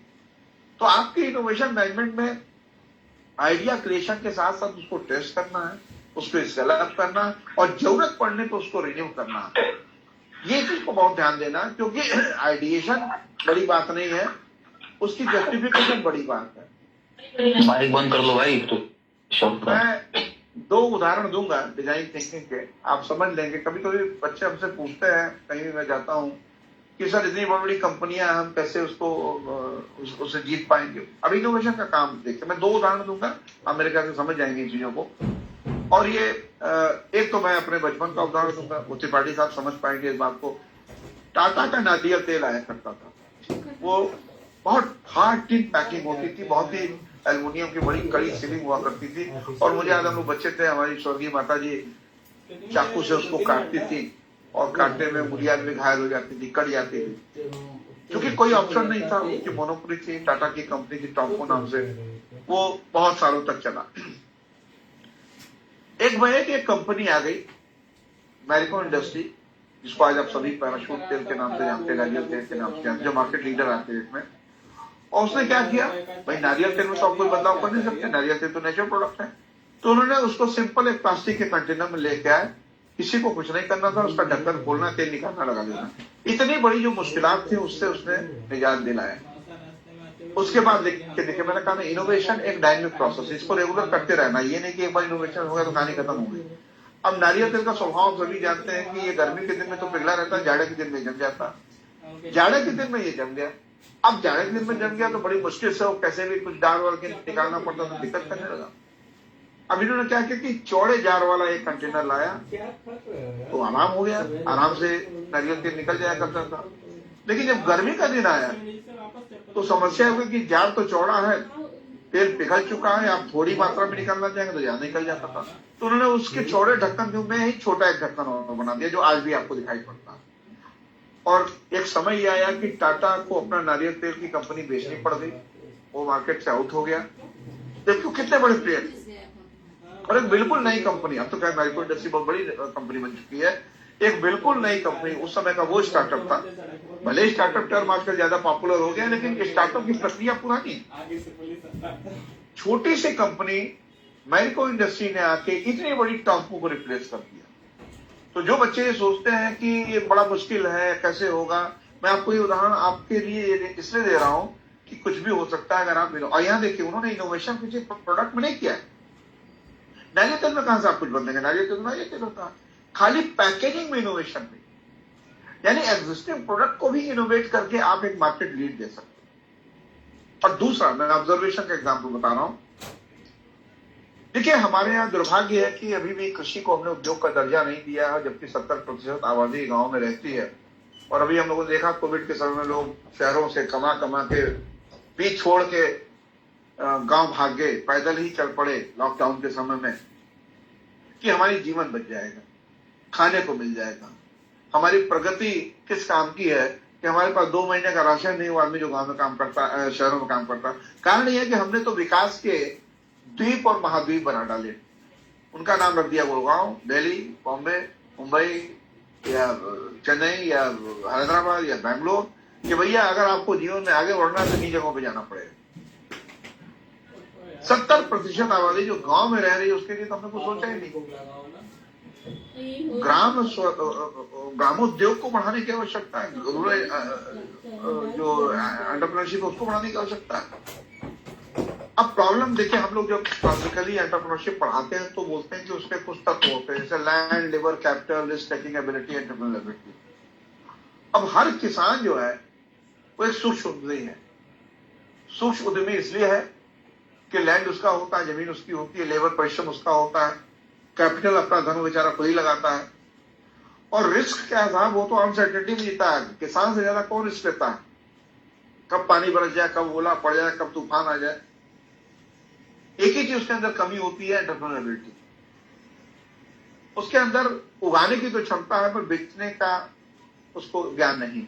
तो आपकी इनोवेशन मैनेजमेंट में आइडिया क्रिएशन के साथ साथ उसको टेस्ट करना है, उसको सेलेक्ट करना है, और जरूरत पड़ने पर उसको रिन्यू करना है। ये चीज को बहुत ध्यान देना, क्योंकि आइडिएशन बड़ी बात नहीं है, उसकी जस्टिफिकेशन बड़ी बात है। माइक बंद कर लो भाई। तो मैं 2 उदाहरण दूंगा डिजाइन थिंकिंग के, आप समझ लेंगे। कभी कभी बच्चे हमसे पूछते हैं, कहीं भी मैं जाता हूँ, कि सर इतनी बड़ी बड़ी कंपनियां, हम कैसे उससे जीत पाएंगे। अब इनोवेशन का काम देखिए, मैं 2 उदाहरण दूंगा, अमेरिका से समझ जाएंगे इन चीजों को। और ये एक तो मैं अपने बचपन का उदाहरण दूंगा, वो त्रिपाठी साहब समझ पाएंगे इस बात को। टाटा का नारियल तेल आया करता था, वो बहुत हार्ड टिन पैकिंग होती थी, बहुत ही एल्युमिनियम की बड़ी कड़ी सीलिंग हुआ करती थी। और मुझे याद, हम लोग बच्चे थे, हमारी स्वर्गीय माता जी चाकू से उसको काटती थी, और काटने में मुड़िया भी घायल हो जाती थी, कट जाती थी, क्योंकि कोई ऑप्शन नहीं था। उसकी मोनोपोली थी, टाटा की कंपनी की, टॉपको नाम से, वो बहुत सालों तक चला। एक महीने की एक कंपनी आ गई, मैरिको इंडस्ट्री, जिसको आज आप सभी पैराशूट तेल के नाम से जानते हैं, नारियल तेल के नाम से जानते हैं, जो मार्केट लीडर आते हैं इसमें। और उसने क्या किया, भाई नारियल तेल में तो आप कोई बदलाव कर नहीं सकते, नारियल तेल तो नेचुरल प्रोडक्ट है। तो उन्होंने उसको सिंपल एक प्लास्टिक के कंटेनर में लेके आए, किसी को कुछ नहीं करना था, उसका ढक्कन खोलना, तेल निकालना, लगा देना। इतनी बड़ी जो मुश्किलात थी उससे उसने निजात दिलाया। उसके बाद देखिए मैंने कहा इनोवेशन एक डायनेमिक प्रोसेस, इसको रेगुलर करते रहना, ये नहीं कि एक बार इनोवेशन हो गया तो कहानी खत्म हो गई। अब नारियल तेल का स्वभाव सभी जानते हैं कि ये गर्मी के दिन में तो पिघला रहता है, जाड़े के दिन में जम जाता। जाड़े के दिन में ये जम गया। अब जाड़े के दिन में जम गया तो बड़ी मुश्किल से वो कैसे भी कुछ जार वाल के निकालना पड़ता, तो दिक्कत करने लगा। अब इन्होंने क्या किया कि चौड़े जार वाला एक कंटेनर लाया, तो आराम हो गया, आराम से नारियल तेल निकल जाया करता था। लेकिन जब गर्मी का दिन आया तो समस्या हुई कि जार तो चौड़ा है, तेल पिघल चुका है, आप थोड़ी मात्रा में निकालना चाहेंगे तो ज्यादा निकल जाता था। तो उन्होंने उसके चौड़े ढक्कन में ही छोटा एक ढक्कन और बना दिया, जो आज भी आपको दिखाई पड़ता है। और एक समय ये आया कि टाटा को अपना नारियल तेल की कंपनी बेचनी पड़ गई, वो मार्केट से आउट हो गया। देखो कितने बड़े प्लेयर, और एक बिल्कुल नई कंपनी, अब तो क्या मैरिको इंडस्ट्री बहुत बड़ी कंपनी बन चुकी है, एक बिल्कुल नई कंपनी, उस समय का वो स्टार्टअप था। भले स्टार्टअप टर्म आजकल ज्यादा पॉपुलर हो गया, लेकिन स्टार्टअप की प्रक्रिया पुरानी है। छोटी सी कंपनी मैरिको इंडस्ट्री ने आके इतनी बड़ी टॉपको को रिप्लेस कर दिया। तो जो बच्चे ये सोचते हैं कि ये बड़ा मुश्किल है, कैसे होगा, मैं आपको ये उदाहरण आपके लिए इसलिए दे रहा हूं कि कुछ भी हो सकता है अगर आप। और यहाँ देखिए उन्होंने इनोवेशन किसी प्रोडक्ट में नहीं किया है। नारियल तेल में कहां से आप कुछ बदलेंगे, नारियल तेल होता है, खाली पैकेजिंग में इनोवेशन नहीं, यानी एग्जिस्टिंग प्रोडक्ट को भी इनोवेट करके आप एक मार्केट लीड दे सकते हैं। और दूसरा, मैं ऑब्जर्वेशन का एग्जांपल बता रहा हूं। देखिए हमारे यहाँ दुर्भाग्य है कि अभी भी कृषि को हमने उद्योग का दर्जा नहीं दिया है, जबकि 70% आबादी गांव में रहती है। और अभी हम लोगों ने देखा कोविड के समय में लोग शहरों से कमा के बीच छोड़ के गांव भाग गए, पैदल ही चल पड़े लॉकडाउन के समय में, कि हमारी जीवन बच जाएगा, खाने को मिल जाएगा। हमारी प्रगति किस काम की है कि हमारे पास 2 महीने का राशन नहीं, वो आदमी जो गांव में काम करता, शहरों में काम करता। कारण यह है कि हमने तो विकास के द्वीप और महाद्वीप बना डाले। उनका नाम रख दिया गुड़गांव, दिल्ली, बॉम्बे, मुंबई या चेन्नई या हैदराबाद या बैंगलोर, कि भैया अगर आपको जीवन में आगे बढ़ना है तो इन्हीं जगहों पे जाना पड़ेगा। 70% आबादी जो गांव में रह रही है उसके लिए तो हमने कुछ सोचा ही नहीं। ग्रामोद्योग को बढ़ाने की आवश्यकता है, रूरल जो एंटरप्रेन्योरशिप उसको बढ़ाने की आवश्यकता है। अब प्रॉब्लम देखिए, हम लोग जब क्लासिकली एंटरप्रेन्योरशिप पढ़ाते हैं तो बोलते हैं कि उसके कुछ तत्व होते हैं, जैसे land, labour, capital, risk taking ability, entrepreneurability. अब हर किसान जो है वो एक सूक्ष्म उद्यमी है। सूक्ष्म उद्यमी इसलिए है कि लैंड उसका होता है, जमीन उसकी होती है, लेबर परिश्रम उसका होता है, कैपिटल अपना धन बेचारा खुद ही लगाता है, और रिस्क क्या हिसाब वो तो अनसर्टेनिटी में जीता है। किसान से ज्यादा कौन रिस्क लेता है? कब पानी बरस जाए, कब ओला पड़ जाए, कब तूफान आ जाए। एक ही चीज उसके अंदर कमी होती है, एंटरप्रेन्योरबिलिटी। उसके अंदर उगाने की तो क्षमता है, पर बेचने का उसको ज्ञान नहीं।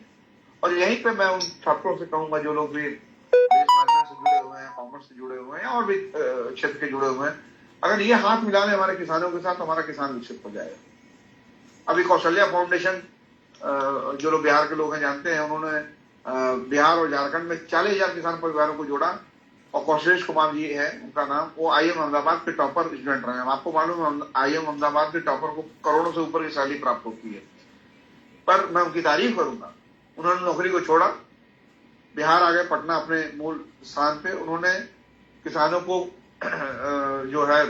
और यहीं पे मैं उन छात्रों से कहूंगा जो लोग भी मैनेजमेंट से जुड़े हुए हैं, कॉमर्स से जुड़े हुए हैं और भी क्षेत्र के जुड़े हुए हैं, अगर ये हाथ मिला लें हमारे किसानों के साथ तो हमारा किसान विकसित हो जाएगा। अभी कौशल्या फाउंडेशन, जो लोग बिहार के लोग हैं जानते हैं, उन्होंने बिहार और झारखंड में 40,000 किसान परिवारों को जोड़ा, और कौशलेश कुमार जी है उनका नाम, वो IIM अहमदाबाद के टॉपर स्टूडेंट रहे हैं। आपको मालूम है IIM अहमदाबाद के टॉपर को करोड़ों से ऊपर की सैलरी प्राप्त होती है, पर मैं उनकी तारीफ करूंगा। उन्होंने नौकरी को छोड़ा, बिहार आ गए, पटना अपने मूल स्थान पे। उन्होंने किसानों को जो है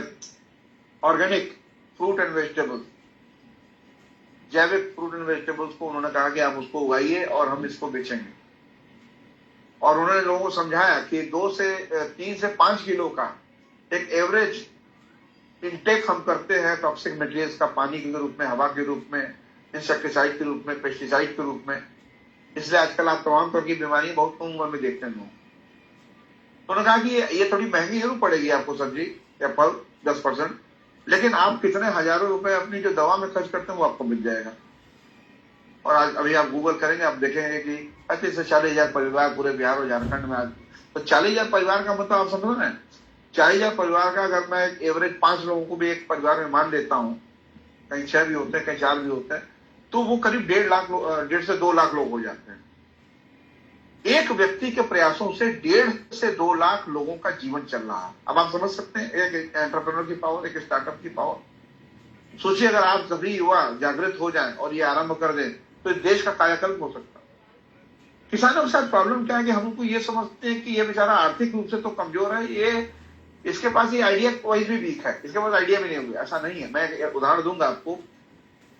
ऑर्गेनिक फ्रूट एंड वेजिटेबल्स, जैविक फ्रूट एंड वेजिटेबल्स को उन्होंने कहा कि आप उसको उगाइए और हम इसको बेचेंगे। और उन्होंने लोगों को समझाया कि 3 से 5 किलो का एक एवरेज इनटेक हम करते हैं टॉक्सिक मटेरियल्स का, पानी के रूप में, हवा के रूप में, इंसेक्टिसाइड के रूप में, पेस्टिसाइड के रूप में। इसलिए आजकल आप तमाम तरह की बीमारी बहुत कम उम्र में देखते हैं। तो उन्होंने कहा कि ये थोड़ी महंगी जरूर पड़ेगी आपको सब्जी या फल 10%, लेकिन आप कितने हजारों रुपए अपनी जो दवा में खर्च करते हैं वो आपको मिल जाएगा। और आज अभी आप गूगल करेंगे, आप देखेंगे कि 35 से 40,000 परिवार पूरे बिहार और झारखंड में आज। तो 40,000 परिवार का मतलब आप समझ रहे हैं, 40,000 परिवार का अगर मैं एवरेज 5 लोगों को भी एक परिवार में मान लेता हूँ, कहीं 6 भी होते हैं, कहीं 4 भी होते हैं, तो वो करीब 1.5 से 2 लाख लोग हो जाते हैं। एक व्यक्ति के प्रयासों से 1.5 से 2 लाख लोगों का जीवन चल रहा है। अब आप समझ सकते हैं एक एंटरप्रेन्योर की पावर, एक स्टार्टअप की पावर। सोचिए अगर आप सभी युवा जागृत हो जाएं और ये आरंभ कर दें तो इस देश का कायाकल्प हो सकता है। किसानों के साथ प्रॉब्लम क्या है कि हम उनको ये समझते हैं कि ये बेचारा आर्थिक रूप से तो कमजोर है, ये इसके पास ये आइडिया वाइज भी वीक है, इसके पास आइडिया भी नहीं होगा। ऐसा नहीं है। मैं एक उदाहरण दूंगा आपको।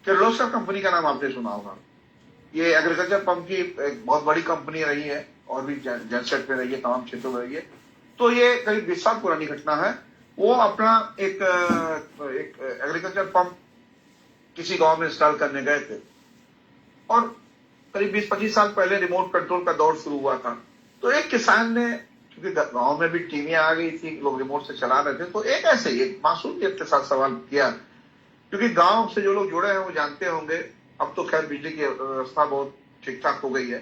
किर्लोस्कर कंपनी का नाम आपने सुना होगा। ये एग्रीकल्चर पंप की एक बहुत बड़ी कंपनी रही है और भी जनसेट पे रही है, तमाम क्षेत्रों में रही है। तो ये करीब 20 साल पुरानी घटना है। वो अपना एक एग्रीकल्चर पंप किसी गांव में इंस्टॉल करने गए थे, और करीब 20-25 साल पहले रिमोट कंट्रोल का दौर शुरू हुआ था। तो एक किसान ने, क्योंकि गांव में भी टीवियां आ गई थी, लोग रिमोट से चला रहे थे, तो एक ऐसे ही एक मासूमियत के साथ सवाल किया, क्योंकि गांव से जो लोग जुड़े हैं वो जानते होंगे, अब तो खैर बिजली की व्यवस्था बहुत ठीक ठाक हो गई है।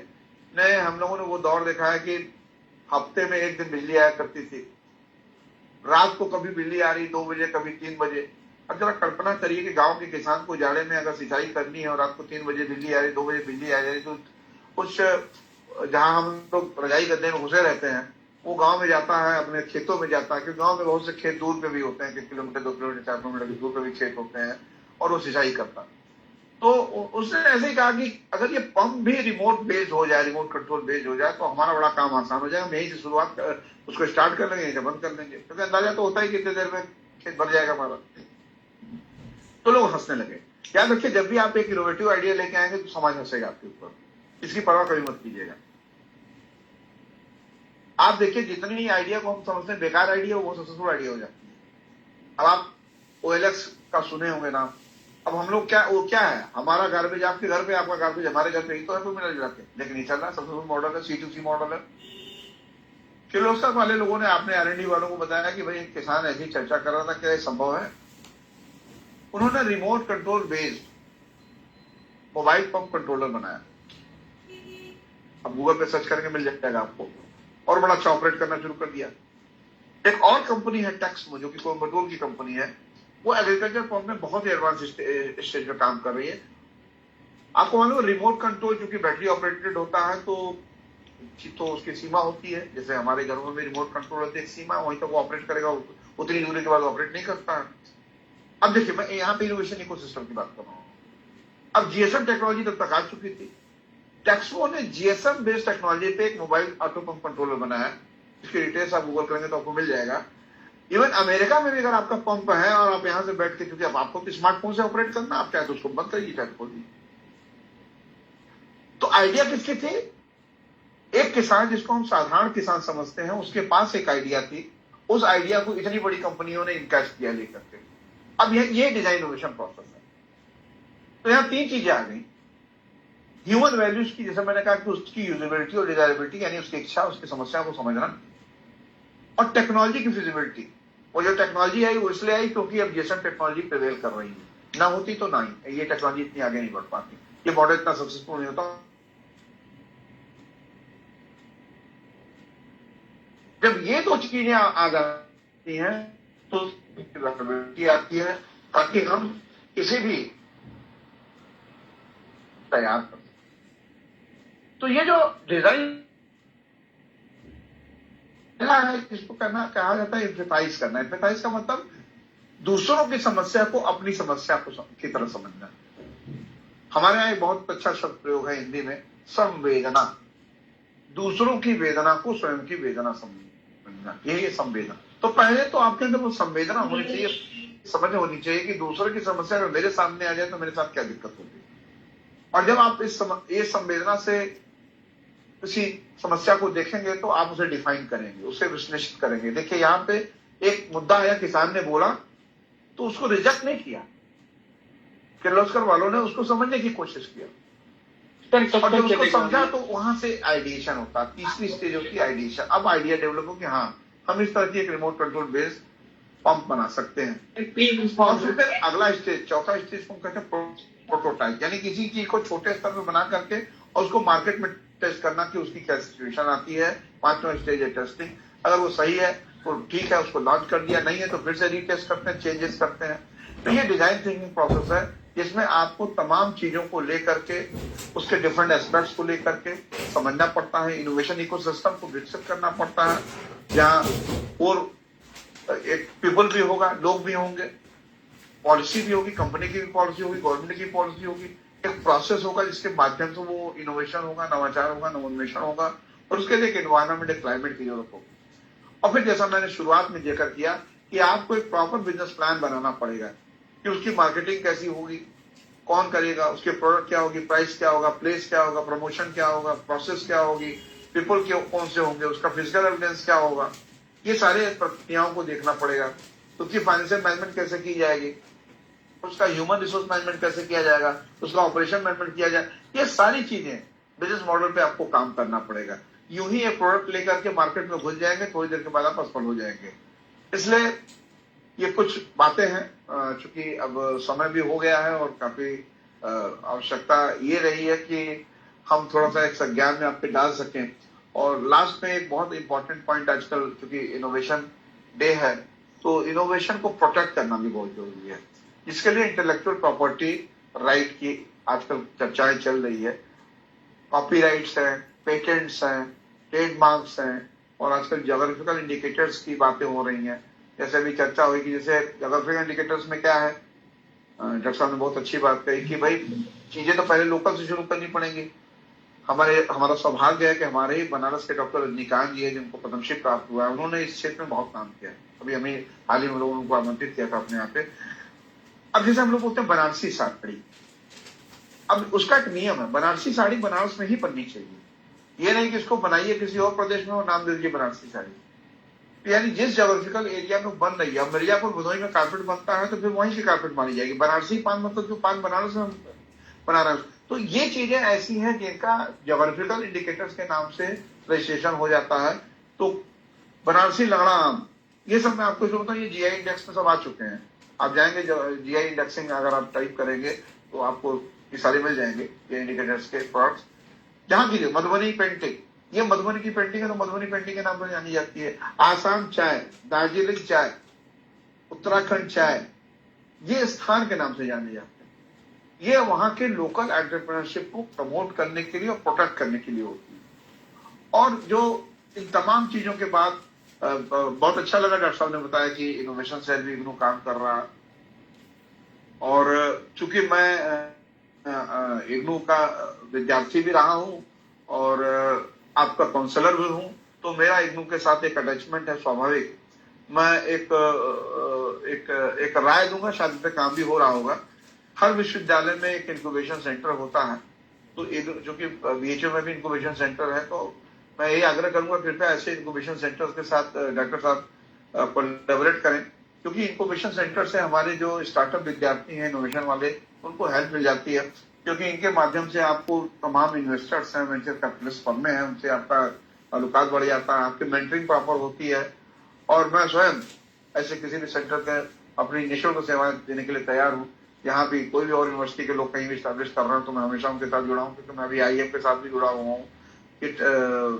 नहीं, हम लोगों ने वो दौर देखा है कि हफ्ते में 1 दिन बिजली आया करती थी। रात को कभी बिजली आ रही 2 बजे, कभी 3 बजे। अब जरा कल्पना करिए कि गांव के किसान को जाड़े में अगर सिंचाई करनी है और रात को 3 बजे बिजली आ रही, 2 बजे बिजली आ जा रही, तो कुछ जहां हम लोग रजाई गद्दे में घुसे रहते हैं, वो गांव में जाता है, अपने खेतों में जाता है, क्योंकि गांव में बहुत से खेत दूर पे भी होते हैं, 1 किलोमीटर 2 किलोमीटर 4 किलोमीटर दूर पे भी खेत होते हैं, और वो सिंचाई करता है। तो उसने ऐसे ही कहा कि अगर ये पंप भी रिमोट बेस्ड हो जाए, रिमोट कंट्रोल बेस्ड हो जाए, तो हमारा बड़ा काम आसान हो जाएगा। हम यहीं से शुरुआत उसको स्टार्ट कर लेंगे, यहीं से बंद कर लेंगे, क्योंकि अंदाजा तो होता ही कितने देर में खेत भर जाएगा हमारा। तो लोग हंसने लगे। याद रखिए, जब भी आप एक इनोवेटिव आइडिया लेके आएंगे तो समाज हंसेगा आपके ऊपर, इसकी परवाह कभी मत कीजिएगा। आप देखिए, जितनी आइडिया को हम समझते हैं बेकार आइडिया, वो सक्सेसफुल आइडिया हो जाती है। अब आप OLX का सुने होंगे नाम। अब हम लोग वो क्या है, हमारा गार्बेज आपके घर पे, आपका गार्बेज हमारे घर पे, ही तो है, मिला जुला के। लेकिन ये चल रहा है, सक्सेसफुल मॉडल है, C2C मॉडल है। किर्लोस्कर वाले लोगों ने, आपने R&D वालों को बताया कि भाई किसान ऐसी चर्चा कर रहा था, क्या संभव है? उन्होंने remote control based mobile pump controller बनाया। अब गूगल पे सर्च करके मिल जाएगा आपको, और बड़ा अच्छा ऑपरेट करना शुरू कर दिया। एक और कंपनी है टेक्समो, जो कि कोयम्बटूर की कंपनी है, वो एग्रीकल्चर पंप में बहुत ही एडवांस स्टेज पर काम कर रही है। आपको मालूम, रिमोट कंट्रोल जो कि बैटरी ऑपरेटेड होता है, तो उसकी सीमा होती है। जैसे हमारे घरों में रिमोट कंट्रोल होती है, एक सीमा, वहीं तक वो ऑपरेट करेगा, उतनी दूरी के बाद ऑपरेट नहीं करता है। अब देखिए, मैं यहाँ पे इनोवेशन इकोसिस्टम की बात कर रहा हूँ। अब जीएसएम टेक्नोलॉजी तब तक आ चुकी थी। टेक्समो ने जीएसएम बेस्ड टेक्नोलॉजी पे एक मोबाइल ऑटो पंप कंट्रोलर बनाया। इसकी डिटेल्स आप गूगल करेंगे तो आपको मिल जाएगा। इवन अमेरिका में भी अगर आपका पंप है और आप यहां से बैठ के, क्योंकि अब आपको तो स्मार्टफोन से ऑपरेट करना, आप चाहे तो उसको बंद करिए, चाहे तो खोलिए। तो आइडिया किसके थे? एक किसान जिसको हम साधारण किसान समझते हैं, उसके पास एक आइडिया थी। उस आइडिया को इतनी बड़ी कंपनियों ने इनकैश किया लेकर के। अब ये डिजाइन इनोवेशन प्रोसेस है। तो यहां 3 चीजें आ गई। ह्यूमन वैल्यूज की, जैसे मैंने कहा कि उसकी यूजेबिलिटी और डिजायरेबिलिटी, यानी उसकी इच्छा, उसकी समस्या को समझना, और टेक्नोलॉजी की फिजिबिलिटी। और जो टेक्नोलॉजी आई वो इसलिए आई क्योंकि अब जीएसएम टेक्नोलॉजी प्रिवेल कर रही है। ना होती तो ना ही ये टेक्नोलॉजी इतनी आगे नहीं बढ़ पाती, ये मॉडल इतना सक्सेसफुल नहीं होता। जब ये 2 चीजें आ जाती हैं तो आती है ताकि हम किसी भी तैयार कर। तो ये जो डिजाइन है, इसको कहा जाता है एम्पैथाइज करना। एम्पैथाइज का मतलब दूसरों की समस्या को अपनी समस्या की तरह समझना। हमारे यहाँ एक बहुत अच्छा शब्द प्रयोग है हिंदी में, संवेदना। दूसरों की वेदना को स्वयं की वेदना समझना, यही है संवेदना। तो पहले तो आपके अंदर वो संवेदना होनी चाहिए, समझ होनी चाहिए कि दूसरे की समस्या अगर मेरे सामने आ जाए तो मेरे साथ क्या दिक्कत होगी। और जब आप ये संवेदना से किसी समस्या को देखेंगे तो आप उसे डिफाइन करेंगे, उसे विश्लेषित करेंगे। देखिए, यहाँ पे एक मुद्दा आया, किसान ने बोला तो उसको रिजेक्ट नहीं किया, किर्लोस्कर वालों ने उसको समझने की कोशिश किया, और जब उसको समझा तो वहां से आइडिएशन होता। तीसरी स्टेज होती है आइडिएशन। अब आइडिया डेवलप हो कि हाँ, हम इस तरह की एक रिमोट कंट्रोल बेस्ड पंप बना सकते हैं। और फिर अगला स्टेज, चौथा स्टेज को कहते हैं प्रोटोटाइप, यानी किसी चीज को छोटे स्तर पर बना करके और उसको मार्केट में टेस्ट करना कि उसकी क्या सिचुएशन आती है। 5वां स्टेज है टेस्टिंग। अगर वो सही है तो ठीक है, उसको लॉन्च कर दिया, नहीं है तो फिर से रीटेस्ट करते हैं, चेंजेस करते हैं। तो ये डिजाइन थिंकिंग प्रोसेस है जिसमें आपको तमाम चीजों को लेकर के, उसके डिफरेंट एस्पेक्ट्स को लेकर के समझना पड़ता है। इनोवेशन इकोसिस्टम को विकसित करना पड़ता है, जहाँ और एक पीपल भी होगा, लोग भी होंगे, पॉलिसी भी होगी, कंपनी की भी पॉलिसी होगी, गवर्नमेंट की पॉलिसी होगी, एक प्रोसेस होगा जिसके माध्यम से वो इनोवेशन होगा, नवाचार होगा, नवोन्मेषण होगा, और उसके लिए एक एनवायरमेंट, एक क्लाइमेट की जरूरत होगी। और फिर जैसा मैंने शुरुआत में जिक्र किया कि आपको एक प्रॉपर बिजनेस प्लान बनाना पड़ेगा कि उसकी मार्केटिंग कैसी होगी, कौन करेगा, उसके प्रोडक्ट क्या होगी, प्राइस क्या होगा, प्लेस क्या होगा, प्रमोशन क्या होगा, प्रोसेस क्या होगी, पीपल कौन से होंगे, उसका फिजिकल एविडेंस क्या होगा, ये सारे प्रक्रियाओं को देखना पड़ेगा। उसकी फाइनेंशियल मैनेजमेंट कैसे की जाएगी, उसका ह्यूमन रिसोर्स मैनेजमेंट कैसे किया जाएगा, उसका ऑपरेशन मैनेजमेंट किया जाए, ये सारी चीजें बिजनेस मॉडल पे आपको काम करना पड़ेगा। यूं ही एक प्रोडक्ट लेकर के मार्केट में घुस जाएंगे, थोड़ी देर के बाद आप असफल हो जाएंगे। इसलिए ये कुछ बातें हैं, चूंकि अब समय भी हो गया है और काफी आवश्यकता ये रही है कि हम थोड़ा सा एक संज्ञान में आपके डाल सकें। और लास्ट में एक बहुत इंपॉर्टेंट पॉइंट, आजकल चूंकि इनोवेशन डे है तो इनोवेशन को प्रोटेक्ट करना भी बहुत जरूरी है, जिसके लिए इंटेलेक्चुअल प्रॉपर्टी राइट की आजकल चर्चाएं चल रही है। कॉपीराइट्स हैं, पेटेंट्स हैं, ट्रेडमार्क्स हैं, और आजकल ज्योग्राफिकल इंडिकेटर्स की बातें हो रही हैं। जैसे अभी चर्चा हुई कि जैसे ज्योग्राफिकल इंडिकेटर्स में क्या है, डॉक्टर साहब ने बहुत अच्छी बात कही कि भाई चीजें तो पहले लोकल से शुरू करनी पड़ेंगी। हमारा सौभाग्य है कि हमारे ही बनारस के डॉक्टर रजनीकांत जी है, जिनको पद्मश्री प्राप्त हुआ है, उन्होंने इस क्षेत्र में बहुत काम किया है। अभी हमें हाल ही में लोगों को आमंत्रित किया था अपने यहाँ पे। अब जैसे हम लोग बोलते हैं बनारसी साड़ी, अब उसका एक नियम है, बनारसी साड़ी बनारस में ही बननी चाहिए। ये नहीं कि इसको बनाइए किसी और प्रदेश में और नाम दे दीजिए बनारसी साड़ी। यानी जिस ज्योग्राफिकल एरिया में बन रही है, मिर्जापुर भदोही में कारपेट बनता है तो फिर वहीं से कारपेट मानी जाएगी। बनारसी पान मतलब जो पान बनारस में बना रहा है, तो ये चीजें ऐसी हैं जिनका ज्योग्राफिकल इंडिकेटर्स के नाम से रजिस्ट्रेशन हो जाता है। तो बनारसी लंगड़ा आम, ये सब मैं आपको बताऊं, ये जीआई इंडेक्स में सब आ चुके हैं। आप जाएंगे जीआई इंडेक्सिंग अगर आप टाइप करेंगे तो आपको ये सारे मिल जाएंगे, ये इंडिकेटर्स के प्रोडक्ट्स। जहां की मधुबनी पेंटिंग, ये मधुबनी की पेंटिंग है तो मधुबनी पेंटिंग के नाम पर जानी जाती है। आसाम चाय, दार्जिलिंग चाय, उत्तराखंड चाय, ये स्थान के नाम से जाने जाते हैं। ये वहां के लोकल एंटरप्रेन्योरशिप को प्रमोट करने के लिए और प्रोटेक्ट करने के लिए होती है। और जो इन तमाम चीजों के बाद बहुत अच्छा लगा डॉक्टर साहब ने बताया कि इनोवेशन सेल भी काम कर रहा और चूंकि मैं इग्नू का विद्यार्थी भी रहा हूं और आपका काउंसलर भी हूं, तो मेरा इग्नू के साथ एक अटैचमेंट है स्वाभाविक। मैं एक राय दूंगा, शायद पे काम भी हो रहा होगा। हर विश्वविद्यालय में एक इंक्यूबेशन सेंटर होता है, तो जो कि बीएचयू में भी इंक्यूबेशन सेंटर है, तो मैं यही आग्रह करूंगा कृपया ऐसे इंक्यूबेशन सेंटर के साथ डॉक्टर साहब कोलैबोरेट करें, क्योंकि इंक्यूबेशन सेंटर से हमारे जो स्टार्टअप विद्यार्थी हैं, इनोवेशन वाले, उनको हेल्प मिल जाती है, क्योंकि इनके माध्यम से आपको तमाम इन्वेस्टर्स हैं, वेंचर कैपिटलिस्ट फर्म में हैं, उनसे आपका ताल्लुकात बढ़ जाता है, आपकी मेंटरिंग प्रॉपर होती है। और मैं स्वयं ऐसे किसी भी सेंटर के अपनी निःशुल्क सेवाएं देने के लिए तैयार हूँ। यहाँ भी कोई भी और यूनिवर्सिटी के लोग कहीं भी स्टैब्लिश कर रहे हैं तो मैं हमेशा उनके साथ जुड़ा हूँ, क्योंकि मैं अभी IIM के साथ भी जुड़ा हुआ हूँ,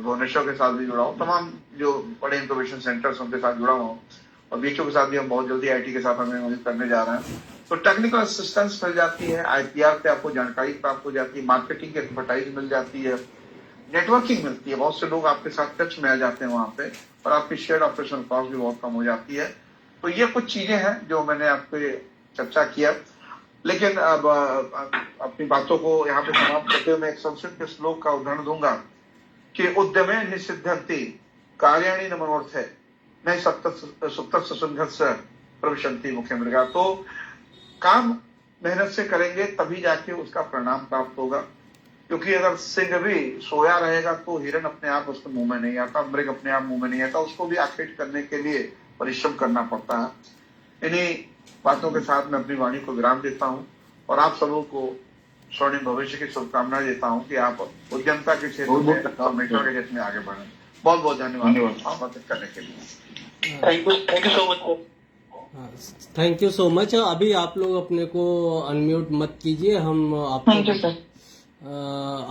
भुवनेश्वर के साथ भी जुड़ा हूँ, तमाम जो बड़े इंक्यूबेशन सेंटर्स उनके साथ जुड़ा हुआ हूँ, और बीएचयू के साथ भी हम बहुत जल्दी IT के साथ हमें मदद करने जा रहे हैं। तो टेक्निकल असिस्टेंस मिल जाती है, IPR पे आपको जानकारी प्राप्त हो जाती है, मार्केटिंग की एक्सपर्टाइज मिल जाती है, नेटवर्किंग मिलती है, बहुत से लोग आपके साथ टच में आ जाते हैं वहां पे, और आपकी शेयर ऑपरेशन कॉस्ट भी बहुत कम हो जाती है। तो ये कुछ चीजें हैं जो मैंने आपसे चर्चा किया, लेकिन अब अपनी बातों को यहाँ पे समाप्त करते हुए मैं एक संस्कृत के श्लोक का उदाहरण दूंगा कि उद्यमे निसिद्धन्ति कार्याणि न मनोर्थे नहीं सुप्त संघर्ष प्रविशन्ति मुख्य मृगा। तो काम मेहनत से करेंगे तभी जाके उसका परिणाम प्राप्त होगा, क्योंकि अगर सिंह भी सोया रहेगा तो हिरन अपने आप उसके मुंह में नहीं आता, मृग अपने आप मुंह में नहीं आता, उसको भी आखेट करने के लिए परिश्रम करना पड़ता है। इन्हीं बातों के साथ मैं अपनी वाणी को विराम देता हूँ और आप सबों को स्वर्णिम भविष्य की शुभकामनाएं देता हूँ कि आप उद्यमता के क्षेत्र में और मेट्रो के क्षेत्र में आगे बढ़ें। बहुत बहुत धन्यवाद बातचीत करने के लिए। Thank you so much. Thank you so much. अभी आप लोग अपने को अनम्यूट मत कीजिए, हम आपको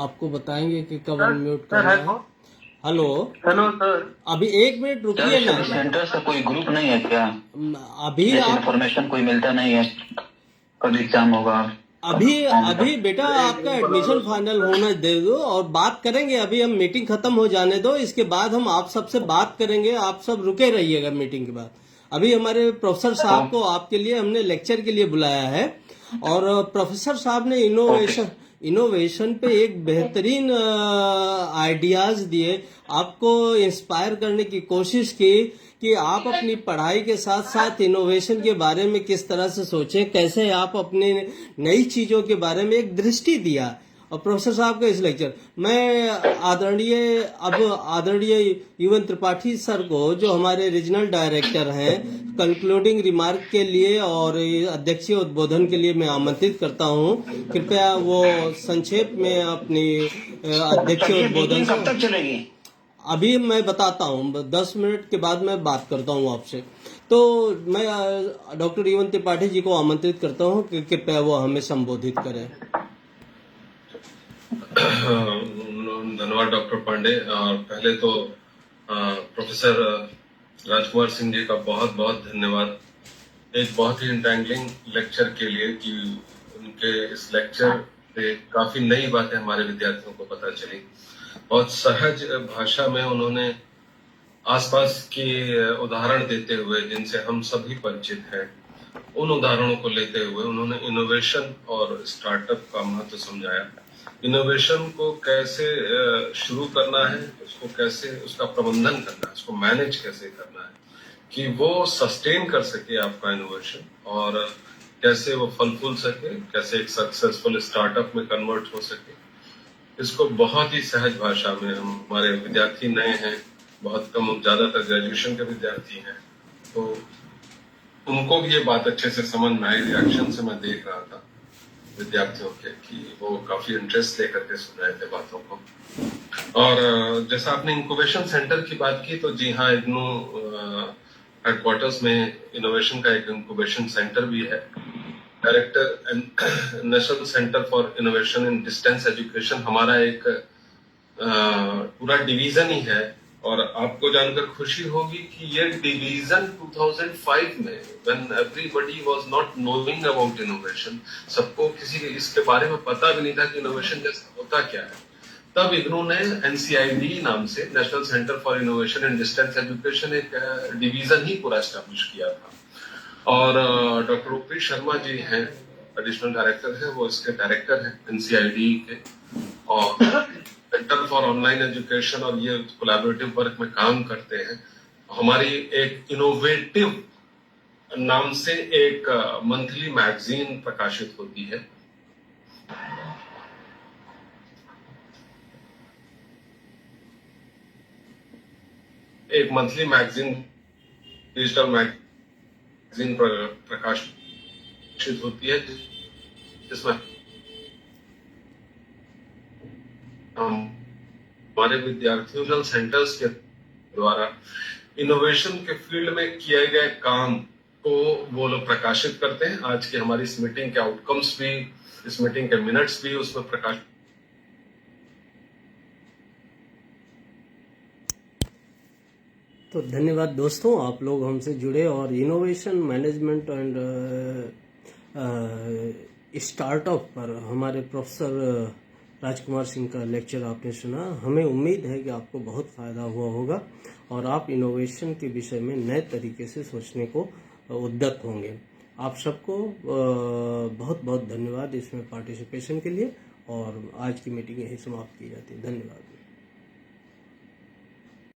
आपको बताएंगे कि कब अनम्यूट करना है। हेलो सर, अभी 1 मिनट रुकिए ना। सेंटर से कोई ग्रुप नहीं है क्या? अभी आप इन्फॉर्मेशन कोई मिलता नहीं है कब एग्जाम होगा? अभी बेटा आपका एडमिशन फाइनल होना दे दो और बात करेंगे। अभी हम मीटिंग खत्म हो जाने दो, इसके बाद हम आप सबसे बात करेंगे। आप सब रुके रहिएगा मीटिंग के बाद। अभी हमारे प्रोफेसर साहब को आपके लिए हमने लेक्चर के लिए बुलाया है, और प्रोफेसर साहब ने इनोवेशन पे एक बेहतरीन आइडियाज दिए, आपको इंस्पायर करने की कोशिश की कि आप अपनी पढ़ाई के साथ साथ इनोवेशन के बारे में किस तरह से सोचें, कैसे आप अपने नई चीजों के बारे में एक दृष्टि दिया। और प्रोफेसर साहब का इस लेक्चर मैं आदरणीय युवन त्रिपाठी सर को, जो हमारे रीजनल डायरेक्टर हैं, कंक्लूडिंग रिमार्क के लिए और अध्यक्षीय उद्बोधन के लिए मैं आमंत्रित करता हूं। कृपया वो संक्षेप में अपनी अध्यक्षीय उद्बोधन कब तक चलेगी? अभी मैं बताता हूँ, 10 मिनट के बाद मैं बात करता हूँ आपसे। तो मैं डॉक्टर युवन त्रिपाठी जी को आमंत्रित करता हूँ कि कृपया वो हमें संबोधित करें। धन्यवाद डॉक्टर पांडे। और पहले तो प्रोफेसर राजकुमार सिंह जी का बहुत बहुत धन्यवाद एक बहुत ही इंटैंगलिंग लेक्चर के लिए, कि उनके इस लेक्चर से काफी नई बातें हमारे विद्यार्थियों को पता चली। बहुत सहज भाषा में उन्होंने आसपास के उदाहरण देते हुए, जिनसे हम सभी परिचित हैं, उन उदाहरणों को लेते हुए उन्होंने इनोवेशन और स्टार्टअप का महत्व समझाया। इनोवेशन को कैसे शुरू करना है, उसको कैसे उसका प्रबंधन करना है, उसको मैनेज कैसे करना है कि वो सस्टेन कर सके आपका इनोवेशन, और कैसे वो फल फूल सके, कैसे एक सक्सेसफुल स्टार्टअप में कन्वर्ट हो सके। इसको बहुत ही सहज भाषा में, हमारे विद्यार्थी नए हैं, बहुत कम, ज्यादातर ग्रेजुएशन के विद्यार्थी हैं, तो उनको भी ये बात अच्छे से समझ में आई। रिएक्शन से मैं देख रहा था विद्यार्थियों के कि वो काफी इंटरेस्ट लेकर के सुन रहे थे बातों को। और जैसा आपने इंक्यूबेशन सेंटर की बात की, तो जी हाँ, इग्नू हेडक्वार्टर्स में इनोवेशन का एक इंक्यूबेशन सेंटर भी है। Director national centre for innovation in distance education हमारा एक पूरा डिवीजन ही है। और आपको जानकर खुशी होगी कि ये डिवीजन 2005 में, when everybody was not knowing about innovation, सबको किसी इसके बारे में पता भी नहीं था कि इनोवेशन जैसा होता क्या है, तब इग्नू ने NCID नाम से, national centre for innovation in distance education, एक डिवीजन ही पूरा एस्टेब्लिश किया था। और डॉक्टर OP शर्मा जी हैं, एडिशनल डायरेक्टर है, वो इसके डायरेक्टर हैं NCID के, और सेंटर फॉर ऑनलाइन एजुकेशन और ये कोलैबोरेटिव वर्क में काम करते हैं। हमारी एक इनोवेटिव नाम से एक मंथली मैगजीन प्रकाशित होती है। एक मंथली मैगजीन, डिजिटल मैगजीन प्रकाशित होती है, जिसमें हमारे विद्यार्थियों सेंटर्स के द्वारा इनोवेशन के फील्ड में किए गए काम को वो लोग प्रकाशित करते हैं। आज की हमारी इस मीटिंग के आउटकम्स भी, इस मीटिंग के मिनट्स भी उसमें प्रकाशित। तो धन्यवाद दोस्तों, आप लोग हमसे जुड़े और इनोवेशन मैनेजमेंट एंड स्टार्टअप पर हमारे प्रोफेसर राजकुमार सिंह का लेक्चर आपने सुना। हमें उम्मीद है कि आपको बहुत फ़ायदा हुआ होगा और आप इनोवेशन के विषय में नए तरीके से सोचने को उद्यत होंगे। आप सबको बहुत बहुत धन्यवाद इसमें पार्टिसिपेशन के लिए, और आज की मीटिंग यही समाप्त की जाती है। धन्यवाद।